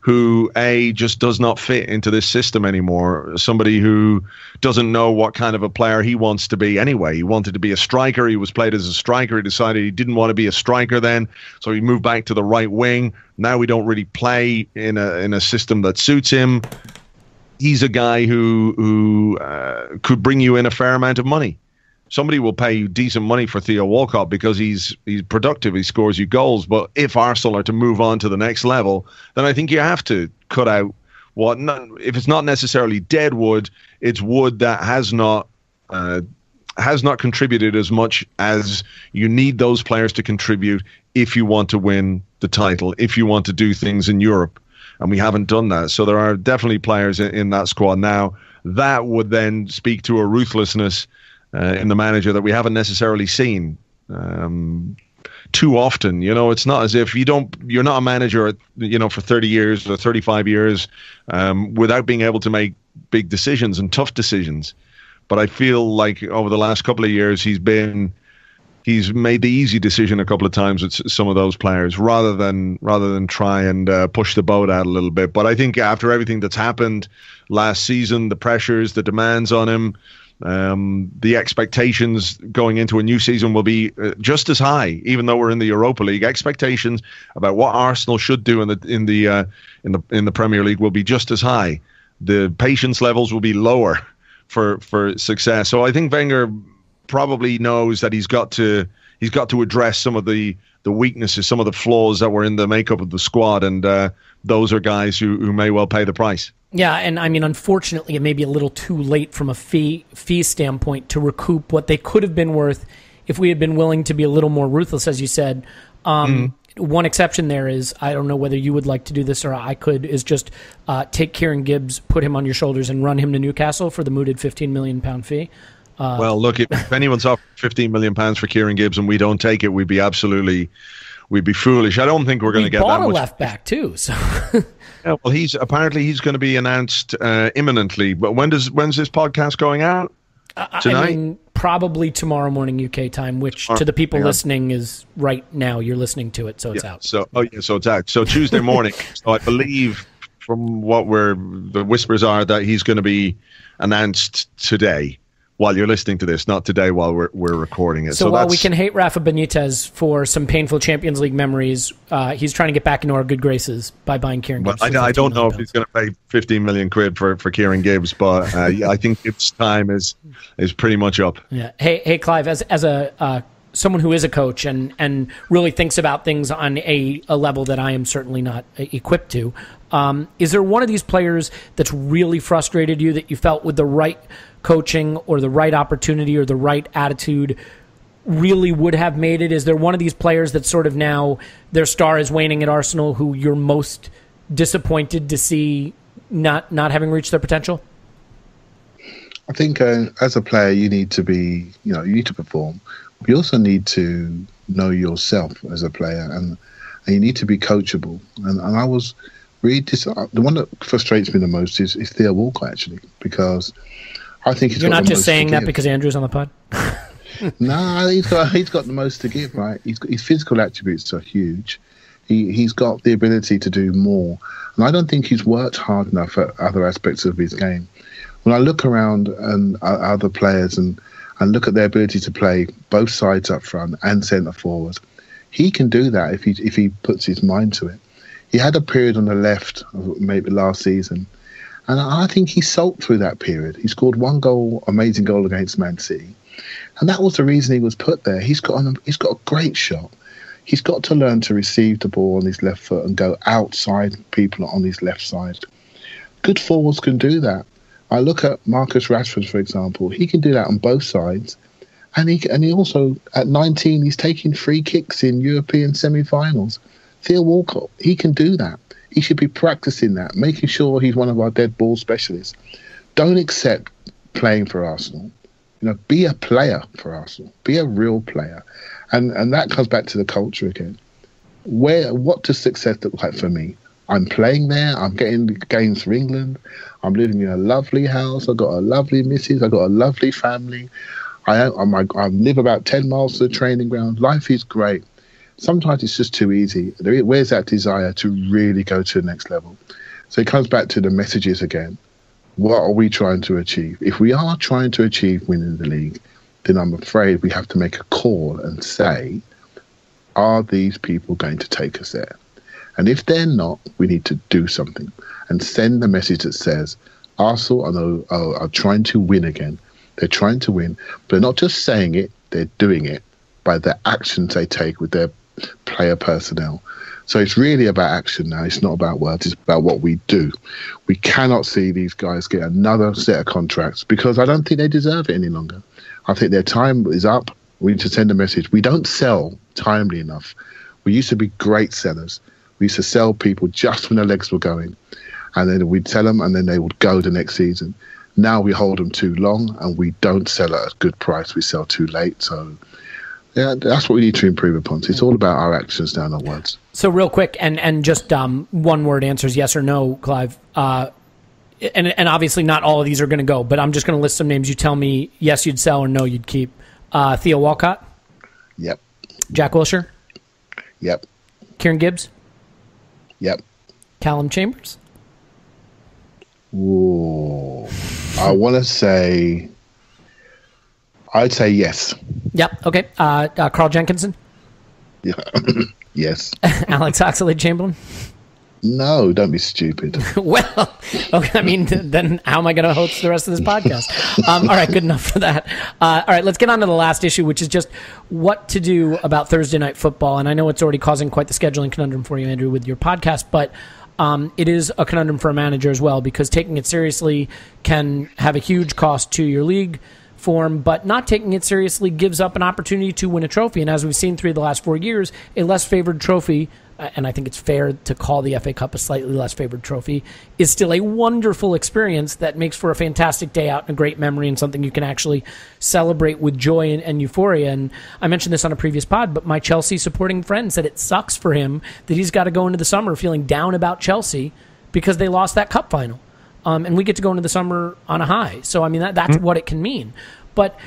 who just does not fit into this system anymore. Somebody who doesn't know what kind of a player he wants to be anyway. He wanted to be a striker. He was played as a striker. He decided he didn't want to be a striker then, so he moved back to the right wing. Now we don't really play in a system that suits him. He's a guy who could bring you in a fair amount of money. Somebody will pay you decent money for Theo Walcott because he's productive, he scores you goals. But if Arsenal are to move on to the next level, then I think you have to cut out if it's not necessarily dead wood, it's wood that has not contributed as much as you need those players to contribute if you want to win the title, if you want to do things in Europe. And we haven't done that. So there are definitely players in that squad now that would then speak to a ruthlessness in the manager that we haven't necessarily seen too often. You know, it's not as if you're not a manager, for 30 years or 35 years without being able to make big decisions and tough decisions. But I feel like over the last couple of years, he's made the easy decision a couple of times with some of those players rather than try and push the boat out a little bit. But I think after everything that's happened last season, the pressures, the demands on him, the expectations going into a new season will be just as high, even though we're in the Europa League. Expectations about what Arsenal should do in the Premier League will be just as high. The patience levels will be lower for success. So I think Wenger probably knows that he's got to address some of the weaknesses, some of the flaws that were in the makeup of the squad, and those are guys who may well pay the price. Yeah, and I mean, unfortunately, it may be a little too late from a fee standpoint to recoup what they could have been worth if we had been willing to be a little more ruthless, as you said. One exception there is, I don't know whether you would like to do this or I could, is just take Kieran Gibbs, put him on your shoulders, and run him to Newcastle for the mooted £15 million fee. Well, look, if anyone's offered £15 million for Kieran Gibbs and we don't take it, we'd be foolish. I don't think we're going to get that much. We bought a left back too, so. Yeah, well, he's going to be announced imminently. But when's this podcast going out? Tonight? I mean, probably tomorrow morning UK time, which to the people listening is right now. You're listening to it, so it's out. So it's out. So Tuesday morning. So I believe from the whispers are that he's going to be announced today. While you're listening to this, not today while we're recording it. So while we can hate Rafa Benitez for some painful Champions League memories, he's trying to get back into our good graces by buying Kieran Gibbs. I don't know if he's going to pay 15 million quid for Kieran Gibbs, but I think Gibbs' time is pretty much up. Yeah. Hey, Clive, as a someone who is a coach and really thinks about things on a level that I am certainly not equipped to, is there one of these players that's really frustrated you that you felt with the right coaching or the right opportunity or the right attitude really would have made it? Is there one of these players that sort of now their star is waning at Arsenal who you're most disappointed to see not having reached their potential? I think as a player, you need to be, you need to perform. But you also need to know yourself as a player, and you need to be coachable. And I was really the one that frustrates me the most is Theo Walcott, actually, because I think you're not just saying that because Andrew's on the pod. No, he's got the most to give, right? His physical attributes are huge. He's got the ability to do more, and I don't think he's worked hard enough at other aspects of his game. When I look around and other players and look at their ability to play both sides up front and centre forward, he can do that if he puts his mind to it. He had a period on the left, maybe last season, and I think he sulked through that period. He scored one goal, amazing goal against Man City, and that was the reason he was put there. He's got a great shot. He's got to learn to receive the ball on his left foot and go outside people on his left side. Good forwards can do that. I look at Marcus Rashford, for example. He can do that on both sides. And he also, at 19, he's taking free kicks in European semi-finals. Theo Walcott, he can do that. He should be practicing that, making sure he's one of our dead ball specialists. Don't accept playing for Arsenal. Be a player for Arsenal. Be a real player. And that comes back to the culture again. What does success look like for me? I'm playing there. I'm getting games for England. I'm living in a lovely house. I've got a lovely missus. I've got a lovely family. I live about 10 miles to the training ground. Life is great. Sometimes it's just too easy. Where's that desire to really go to the next level? So it comes back to the messages again. What are we trying to achieve? If we are trying to achieve winning the league, then I'm afraid we have to make a call and say, are these people going to take us there? And if they're not, we need to do something and send a message that says, Arsenal are trying to win again. They're trying to win, but they're not just saying it, they're doing it by the actions they take with their player personnel. So it's really about action now. It's not about words. It's about what we do. We cannot see these guys get another set of contracts because I don't think they deserve it any longer. I think their time is up. We need to send a message. We don't sell timely enough. We used to be great sellers. We used to sell people just when their legs were going. And then we'd sell them and then they would go the next season. Now we hold them too long and we don't sell at a good price. We sell too late. So yeah, that's what we need to improve upon. So it's all about our actions now, not words. So real quick, and just one word answers, yes or no, Clive. And obviously not all of these are going to go, but I'm just going to list some names. You tell me yes, you'd sell, or no, you'd keep. Theo Walcott? Yep. Jack Wilshere? Yep. Kieran Gibbs? Yep. Callum Chambers? Ooh. I want to say... I'd say yes. Yep. Okay. Carl Jenkinson? Yeah. Yes. Alex Oxlade-Chamberlain? No, don't be stupid. Well, okay. I mean, then how am I going to host the rest of this podcast? All right, good enough for that. All right, let's get on to the last issue, which is just what to do about Thursday Night Football. And I know it's already causing quite the scheduling conundrum for you, Andrew, with your podcast, but it is a conundrum for a manager as well, because taking it seriously can have a huge cost to your league form, but not taking it seriously gives up an opportunity to win a trophy. And as we've seen through the last 4 years, a less favored trophy, and I think it's fair to call the FA Cup a slightly less favored trophy, is still a wonderful experience that makes for a fantastic day out and a great memory and something you can actually celebrate with joy and euphoria. And I mentioned this on a previous pod, but my Chelsea supporting friend said it sucks for him that he's got to go into the summer feeling down about Chelsea because they lost that cup final. And we get to go into the summer on a high. So, I mean, that's what it can mean. But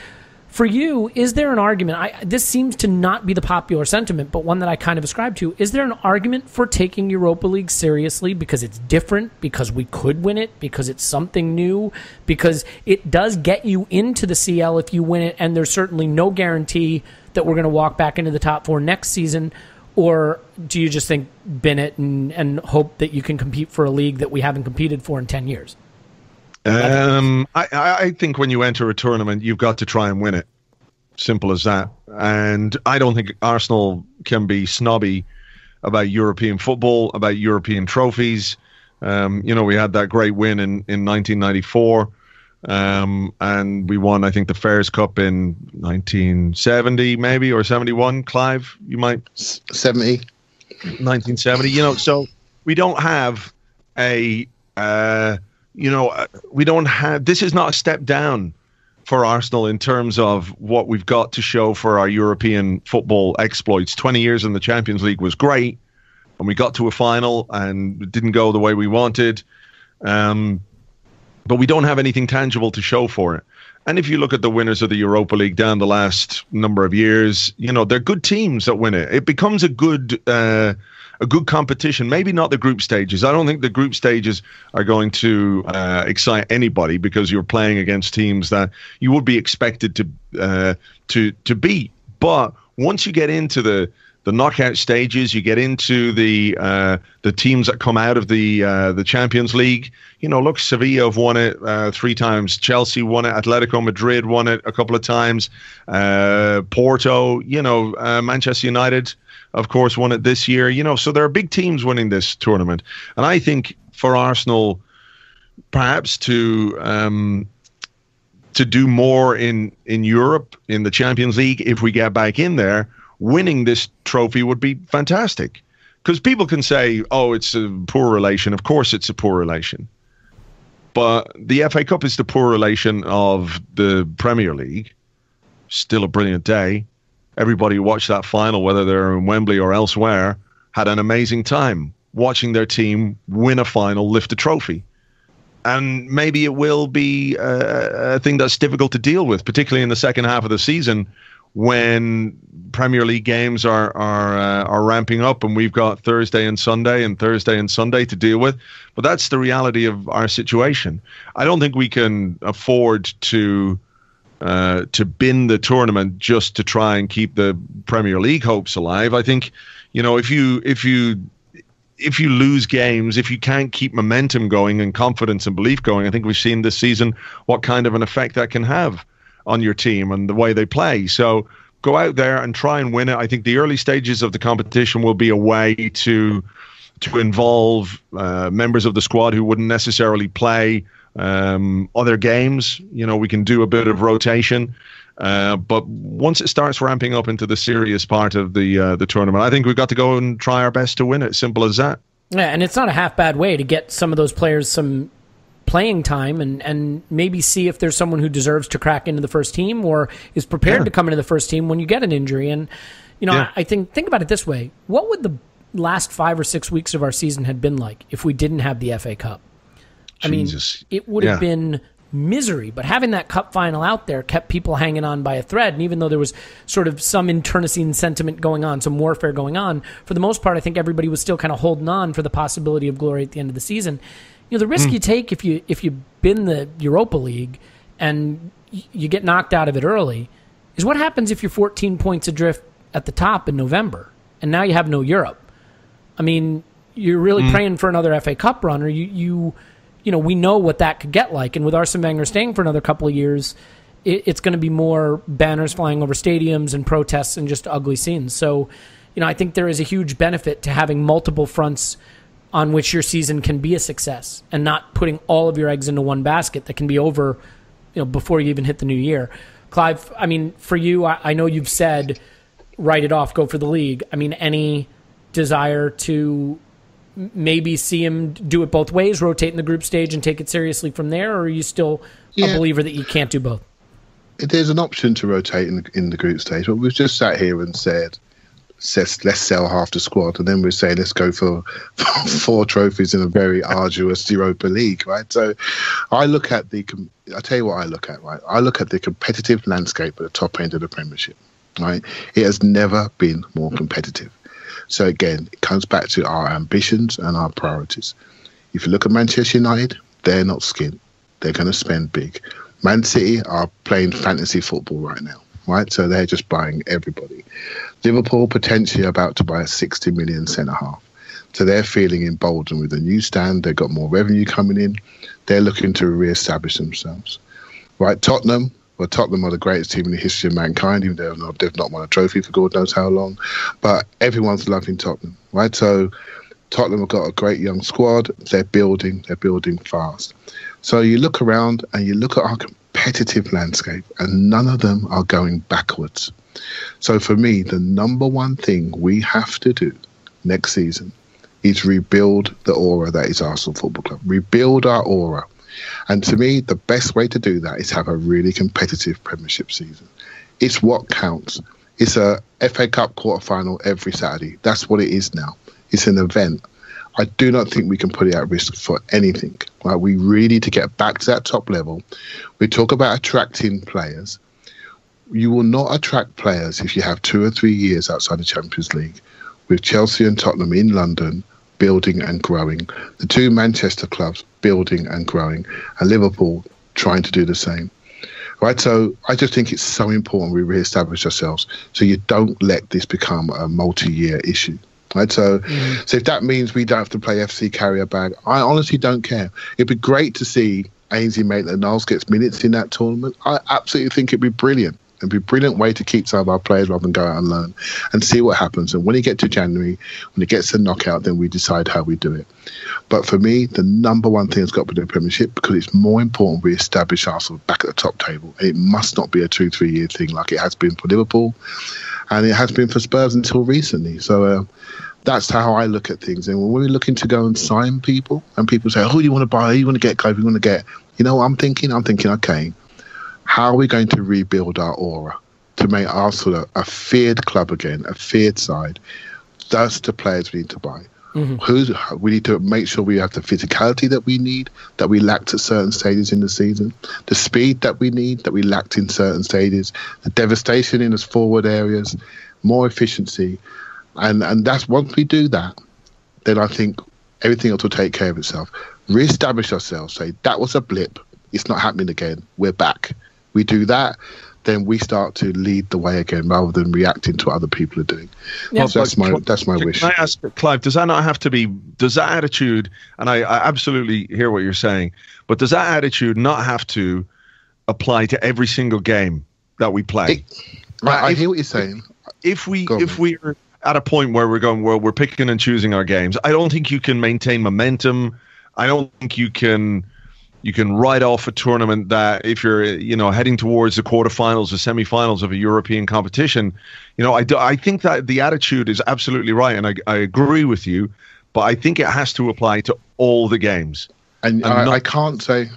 for you, is there an argument? This seems to not be the popular sentiment, but one that I kind of ascribe to. Is there an argument for taking Europa League seriously because it's different, because we could win it, because it's something new, because it does get you into the CL if you win it, and there's certainly no guarantee that we're going to walk back into the top four next season? Or do you just think bin it and hope that you can compete for a league that we haven't competed for in 10 years? I think when you enter a tournament, you've got to try and win it. Simple as that. And I don't think Arsenal can be snobby about European football, about European trophies. We had that great win in 1994. And we won, I think, the Fairs Cup in 1970, maybe, or 71. Clive, you might 70, 1970. So we don't have we don't have. This is not a step down for Arsenal in terms of what we've got to show for our European football exploits. 20 years in the Champions League was great, and we got to a final and it didn't go the way we wanted. but we don't have anything tangible to show for it. And if you look at the winners of the Europa League down the last number of years, they're good teams that win it. It becomes a good competition. Maybe not the group stages. I don't think the group stages are going to excite anybody, because you're playing against teams that you would be expected to beat. But once you get into the knockout stages, you get into the teams that come out of the Champions League. Look, Sevilla have won it 3 times. Chelsea won it. Atletico Madrid won it a couple of times. Porto, Manchester United, of course, won it this year. So there are big teams winning this tournament. And I think for Arsenal, perhaps to do more in Europe, in the Champions League, if we get back in there, winning this trophy would be fantastic. Because people can say, oh, it's a poor relation. Of course it's a poor relation. But the FA Cup is the poor relation of the Premier League. Still a brilliant day. Everybody who watched that final, whether they're in Wembley or elsewhere, had an amazing time watching their team win a final, lift a trophy. And maybe it will be a thing that's difficult to deal with, particularly in the second half of the season, when Premier League games are ramping up, and we've got Thursday and Sunday to deal with. But that's the reality of our situation. I don't think we can afford to bin the tournament just to try and keep the Premier League hopes alive. I think, if you lose games, if you can't keep momentum going and confidence and belief going, I think we've seen this season what kind of an effect that can have on your team and the way they play. So go out there and try and win it. I think the early stages of the competition will be a way to involve members of the squad who wouldn't necessarily play other games. We can do a bit of rotation. But once it starts ramping up into the serious part of the tournament, I think we've got to go and try our best to win it. Simple as that. Yeah, and it's not a half bad way to get some of those players some playing time and maybe see if there's someone who deserves to crack into the first team or is prepared to come into the first team when you get an injury. And, I think about it this way. What would the last 5 or 6 weeks of our season had been like if we didn't have the FA Cup? Jesus. It would have been misery, but having that cup final out there kept people hanging on by a thread. And even though there was sort of some internecine sentiment going on, some warfare going on, for the most part, I think everybody was still kind of holding on for the possibility of glory at the end of the season. The risk you take if you bin the Europa League and you get knocked out of it early is what happens if you're 14 points adrift at the top in November and now you have no Europe. You're really praying for another FA Cup run, or we know what that could get like. And with Arsene Wenger staying for another couple of years, it's going to be more banners flying over stadiums and protests and just ugly scenes. So, I think there is a huge benefit to having multiple fronts on which your season can be a success and not putting all of your eggs into one basket that can be over, before you even hit the new year. Clive, for you, I know you've said write it off, go for the league. Any desire to maybe see him do it both ways, rotate in the group stage and take it seriously from there, or are you still a believer that you can't do both? There's an option to rotate in the group stage, but we've just sat here and said let's sell half the squad, and then we say let's go for 4 trophies in a very arduous Europa League, right? So I look at I tell you what I look at, right? I look at the competitive landscape at the top end of the Premiership, right? It has never been more competitive. So again, it comes back to our ambitions and our priorities. If you look at Manchester United, they're not skint. They're going to spend big. Man City are playing fantasy football right now, right? So they're just buying everybody. Liverpool potentially about to buy a 60 million centre-half. So they're feeling emboldened with a new stand. They've got more revenue coming in. They're looking to re-establish themselves. Right, Tottenham are the greatest team in the history of mankind, even though they've not won a trophy for God knows how long. But everyone's loving Tottenham, right? So Tottenham have got a great young squad. They're building fast. So you look around and you look at our competitive landscape, and none of them are going backwards. So for me, the number one thing we have to do next season is rebuild the aura that is Arsenal Football Club. Rebuild our aura. And to me, the best way to do that is have a really competitive Premiership season. It's what counts. It's a FA Cup quarter-final every Saturday. That's what it is now. It's an event. I do not think we can put it at risk for anything. Right? We really need to get back to that top level. We talk about attracting players. You will not attract players if you have 2 or 3 years outside the Champions League, with Chelsea and Tottenham in London building and growing, the 2 Manchester clubs building and growing, and Liverpool trying to do the same. Right, so I just think it's so important we re-establish ourselves so you don't let this become a multi-year issue. Right, so if that means we don't have to play FC Carrier Bag, I honestly don't care. It'd be great to see Ainsley Maitland-Niles gets minutes in that tournament. I absolutely think it'd be brilliant. It'd be a brilliant way to keep some of our players rather than go out and learn and see what happens. And when you get to January, when it gets to knockout, then we decide how we do it. But for me, the number one thing has got to be the Premiership, because it's more important we establish Arsenal back at the top table. It must not be a 2-3 year thing like it has been for Liverpool, and it has been for Spurs until recently. So that's how I look at things. And when we're looking to go and sign people, and people say, "Oh, you want to buy? You want to get Clive? You want to get?" You know what I'm thinking? I'm thinking, okay, how are we going to rebuild our aura to make Arsenal a feared club again, a feared side? That's the players we need to buy. We need to make sure we have the physicality that we need, that we lacked at certain stages in the season, the speed that we need, that we lacked in certain stages, the devastation in the forward areas, more efficiency. And that's, once we do that, then I think everything else will take care of itself. Re-establish ourselves, say that was a blip, it's not happening again, we're back. We do that, then we start to lead the way again rather than reacting to what other people are doing. Yeah. So that's my wish. Can I ask, Clive, does that not have to be, does that attitude, and I absolutely hear what you're saying, but does that attitude not have to apply to every single game that we play? I hear what you're saying. If we're at a point where we're going, well, we're picking and choosing our games, I don't think you can maintain momentum. I don't think you can write off a tournament that, if you're, heading towards the quarterfinals or semifinals of a European competition, I think that the attitude is absolutely right, and I agree with you, but I think it has to apply to all the games. And I can't say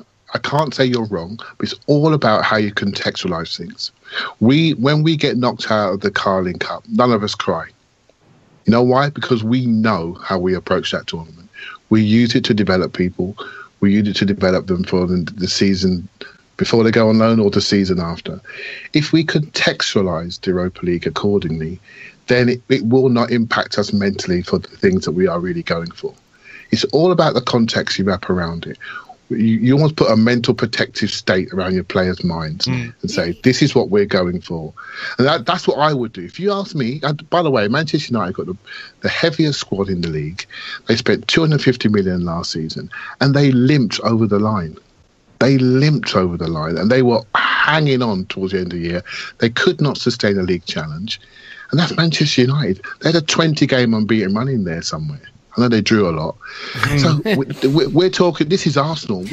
you're wrong, but it's all about how you contextualize things. When we get knocked out of the Carling Cup, none of us cry. You know why? Because we know how we approach that tournament. We use it to develop people. We use it to develop them for the season before they go on loan or the season after. If we contextualize the Europa League accordingly, then it will not impact us mentally for the things that we are really going for. It's all about the context you wrap around it. You almost put a mental protective state around your players' minds and say, this is what we're going for. And that's what I would do. If you ask me, by the way, Manchester United got the heaviest squad in the league. They spent 250 million last season, and they limped over the line. And they were hanging on towards the end of the year. They could not sustain a league challenge. And that's Manchester United. They had a 20-game unbeaten run in there somewhere. I know they drew a lot. So we're talking, this is Arsenal.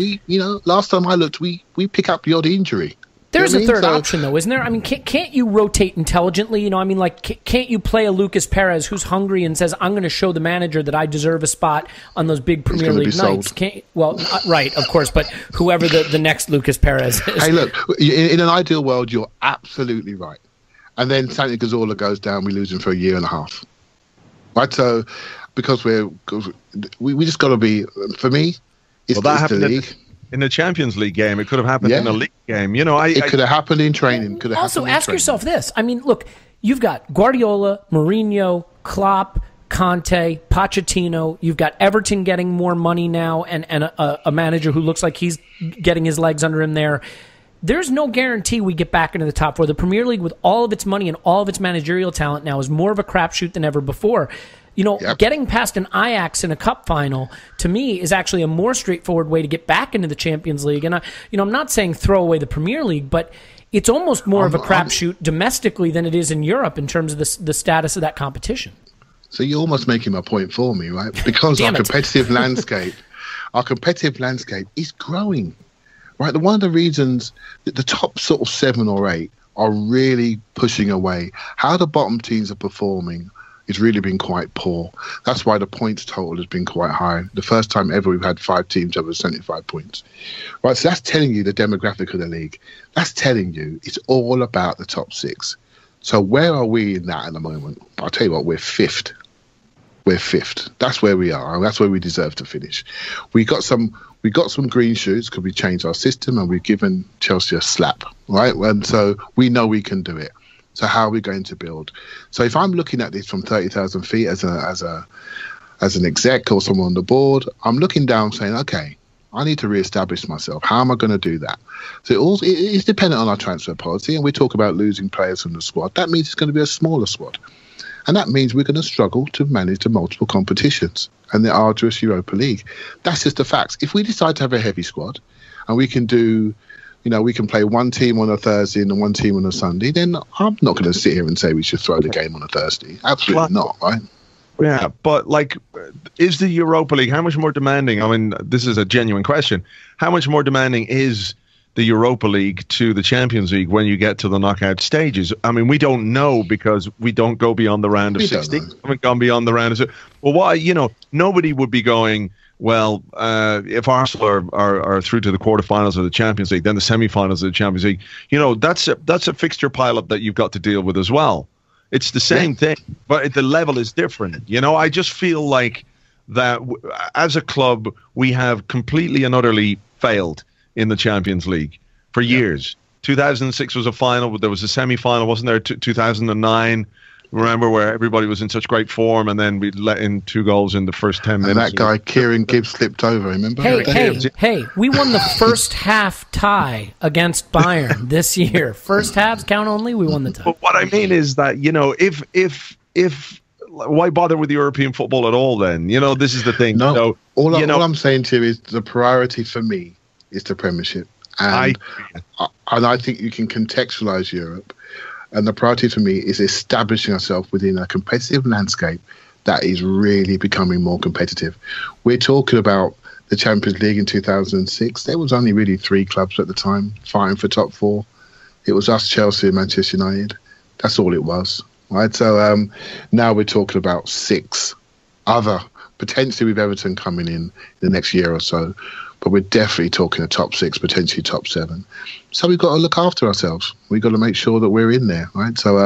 Last time I looked, we pick up the odd injury. There's a third option, though, isn't there? I mean, can't you rotate intelligently? Can't you play a Lucas Perez who's hungry and says, I'm going to show the manager that I deserve a spot on those big Premier League nights? Right, of course, but whoever the next Lucas Perez is. Hey, look, in an ideal world, you're absolutely right. And then Santi Cazorla goes down, we lose him for a year and a half. Right, so... Because we just got to be, for me, it's the league. In the Champions League game, it could have happened in a league game. It could have happened in training. Also, ask yourself this. I mean, look, you've got Guardiola, Mourinho, Klopp, Conte, Pochettino. You've got Everton getting more money now, and a manager who looks like he's getting his legs under him there. There's no guarantee we get back into the top four. The Premier League, with all of its money and all of its managerial talent now, is more of a crapshoot than ever before. Getting past an Ajax in a cup final, to me, is actually a more straightforward way to get back into the Champions League. And, I'm not saying throw away the Premier League, but it's almost more of a crapshoot domestically than it is in Europe in terms of the status of that competition. So you're almost making my point for me, right? Because our competitive landscape is growing, right? One of the reasons that the top sort of 7 or 8 are really pushing away, how the bottom teams are performing, it's really been quite poor. That's why the points total has been quite high. The first time ever we've had 5 teams over 75 points. Right, so that's telling you the demographic of the league. That's telling you it's all about the top 6. So where are we in that at the moment? I'll tell you what, we're 5th. we're fifth. That's where we are. That's where we deserve to finish. We got some green shoots because we changed our system and we've given Chelsea a slap, right? And so we know we can do it. So how are we going to build? So if I'm looking at this from 30,000 feet as an exec or someone on the board, I'm looking down saying, okay, I need to re-establish myself. How am I going to do that? So it is dependent on our transfer policy, and we talk about losing players from the squad. That means it's going to be a smaller squad. And that means we're going to struggle to manage the multiple competitions and the arduous Europa League. That's just the facts. If we decide to have a heavy squad and we can do, we can play one team on a Thursday and one team on a Sunday, then I'm not going to sit here and say we should throw the game on a Thursday. Absolutely not, right? Yeah, but is the Europa League, how much more demanding? I mean, this is a genuine question. How much more demanding is the Europa League to the Champions League when you get to the knockout stages? I mean, we don't know because we don't go beyond the round of 16. We haven't gone beyond the round of 16. Well, why? Nobody would be going, well, if Arsenal are through to the quarterfinals of the Champions League, then the semi-finals of the Champions League. That's a fixture pile-up that you've got to deal with as well. It's the same thing, but the level is different. I just feel like that as a club, we have completely and utterly failed in the Champions League for years. 2006 was a final, but there was a semi-final, wasn't there? 2009, remember, where everybody was in such great form, and then we let in 2 goals in the first 10 minutes. And that guy, Kieran Gibbs, slipped over, remember? Hey, we won the first half tie against Bayern this year. First halves count only, we won the tie. But what I mean is that, if why bother with European football at all then? This is the thing. No, all I'm saying to you is the priority for me is the Premiership. And I think you can contextualise Europe. And the priority for me is establishing ourselves within a competitive landscape that is really becoming more competitive. We're talking about the Champions League in 2006. There was only really 3 clubs at the time fighting for top 4. It was us, Chelsea, and Manchester United. That's all it was, right? So now we're talking about 6 other, potentially with Everton coming in the next year or so. But we're definitely talking a top 6, potentially top 7. So we've got to look after ourselves. We've got to make sure that we're in there, right? So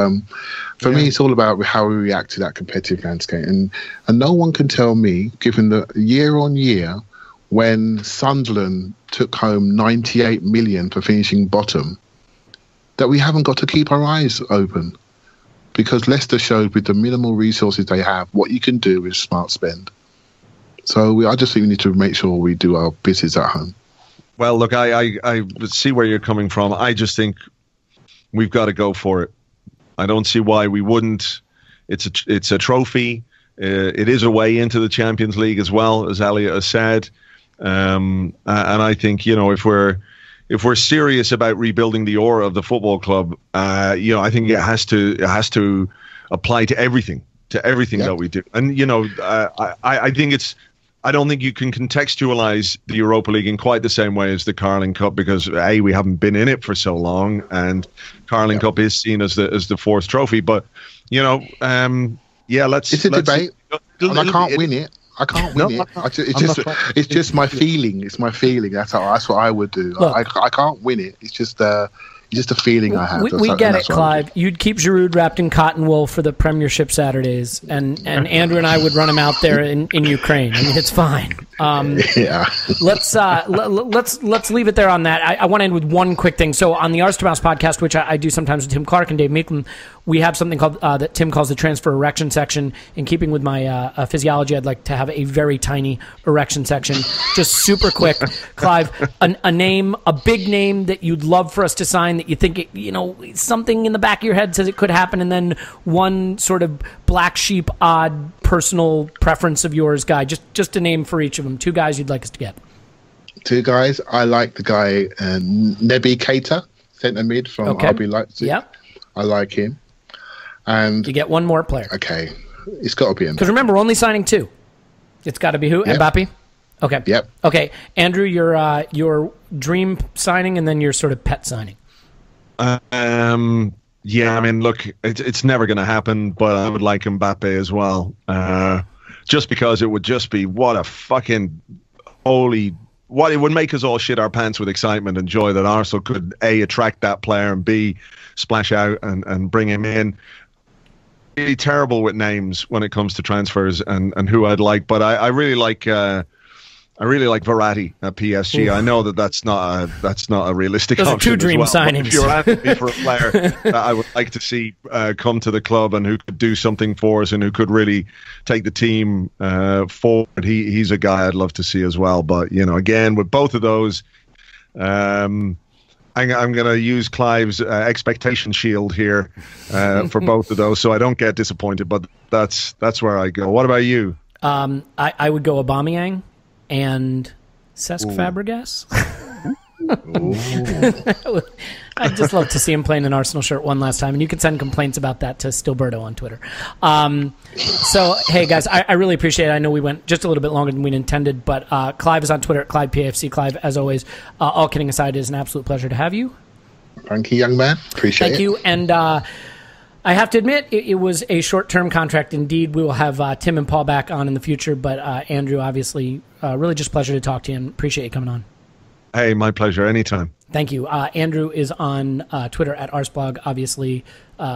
for me, it's all about how we react to that competitive landscape. And no one can tell me, given the year on year, when Sunderland took home 98 million for finishing bottom, that we haven't got to keep our eyes open. Because Leicester showed with the minimal resources they have what you can do with smart spend. So I just think we need to make sure we do our business at home. Well, look, I see where you're coming from. I just think we've got to go for it. I don't see why we wouldn't. It's a trophy. It is a way into the Champions League as well, as Elliot has said. And I think, if we're serious about rebuilding the aura of the football club, I think it has to apply to everything that we do. And I think I don't think you can contextualize the Europa League in quite the same way as the Carling Cup because we haven't been in it for so long, and Carling Cup is seen as the 4th trophy. But it's a debate, and I can't win it. I can't win it. It's just my feeling. It's my feeling. That's what I would do. Look, I can't win it. It's just a feeling I have. We get it, Clive. You'd keep Giroud wrapped in cotton wool for the Premiership Saturdays, and Andrew and I would run him out there in Ukraine. I mean, it's fine. Let's leave it there on that. I want to end with one quick thing. So on the Arsenal podcast, which I do sometimes with Tim Clark and Dave Meekland, we have something called that Tim calls the transfer erection section. In keeping with my physiology, I'd like to have a very tiny erection section. Just super quick, Clive, a name, a big name that you'd love for us to sign that you think something in the back of your head says it could happen, and then one sort of black sheep, odd personal preference of yours, guy. Just a name for each of them. 2 guys you'd like us to get. 2 guys. I like the guy Nebi Keita, centre mid from RB Leipzig. Yep. I like him. And you get one more player. Okay, it's got to be Mbappe. Because remember, we're only signing 2. It's got to be who? Yep. Mbappe. Okay. Yep. Okay, Andrew, your dream signing and then your sort of pet signing. Yeah, I mean, look, it's never going to happen, but I would like Mbappe as well. Just because it would just be what it would make us all shit our pants with excitement and joy that Arsenal could A, attract that player, and B, splash out and bring him in. really terrible with names when it comes to transfers and who I'd like, but I really like Verratti at PSG. Oof. I know that's not a realistic option. Those are two dream signings. If you're asking me for a player that I would like to see come to the club and who could do something for us and who could really take the team forward, he's a guy I'd love to see as well. But again, with both of those, I'm going to use Clive's expectation shield here for both of those, so I don't get disappointed. But that's where I go. What about you? I would go Aubameyang and Cesc Fabregas. I'd just love to see him playing an Arsenal shirt one last time, and you can send complaints about that to Stilberto on Twitter. So, hey, guys, I really appreciate it. I know we went just a little bit longer than we'd intended, but Clive is on Twitter at ClivePAFC. Clive, as always, all kidding aside, it is an absolute pleasure to have you. Thank you, young man. Appreciate it. Thank you, and I have to admit, it was a short-term contract indeed. We will have Tim and Paul back on in the future, but Andrew, obviously, really just a pleasure to talk to you, and appreciate you coming on. Hey, my pleasure. Anytime. Thank you. Andrew is on Twitter at Arsblog, obviously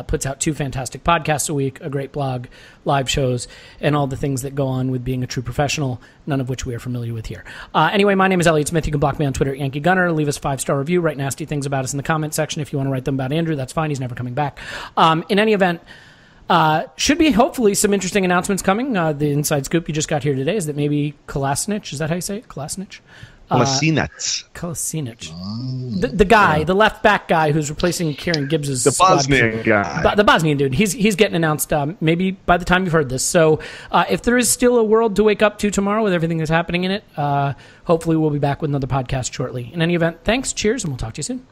puts out 2 fantastic podcasts a week, a great blog, live shows, and all the things that go on with being a true professional, none of which we are familiar with here. Anyway, my name is Elliot Smith. You can block me on Twitter at Yankee Gunner. Leave us a 5-star review. Write nasty things about us in the comment section. If you want to write them about Andrew, that's fine. He's never coming back. In any event, should be hopefully some interesting announcements coming. The inside scoop you just got here today is that maybe Kolasinac, is that how you say it? Kolasinac? Kolasinac. The guy, the left back guy who's replacing Kieran Gibbs' the Bosnian guy. The Bosnian dude. He's getting announced maybe by the time you've heard this. So if there is still a world to wake up to tomorrow with everything that's happening in it, hopefully we'll be back with another podcast shortly. In any event, thanks, cheers, and we'll talk to you soon.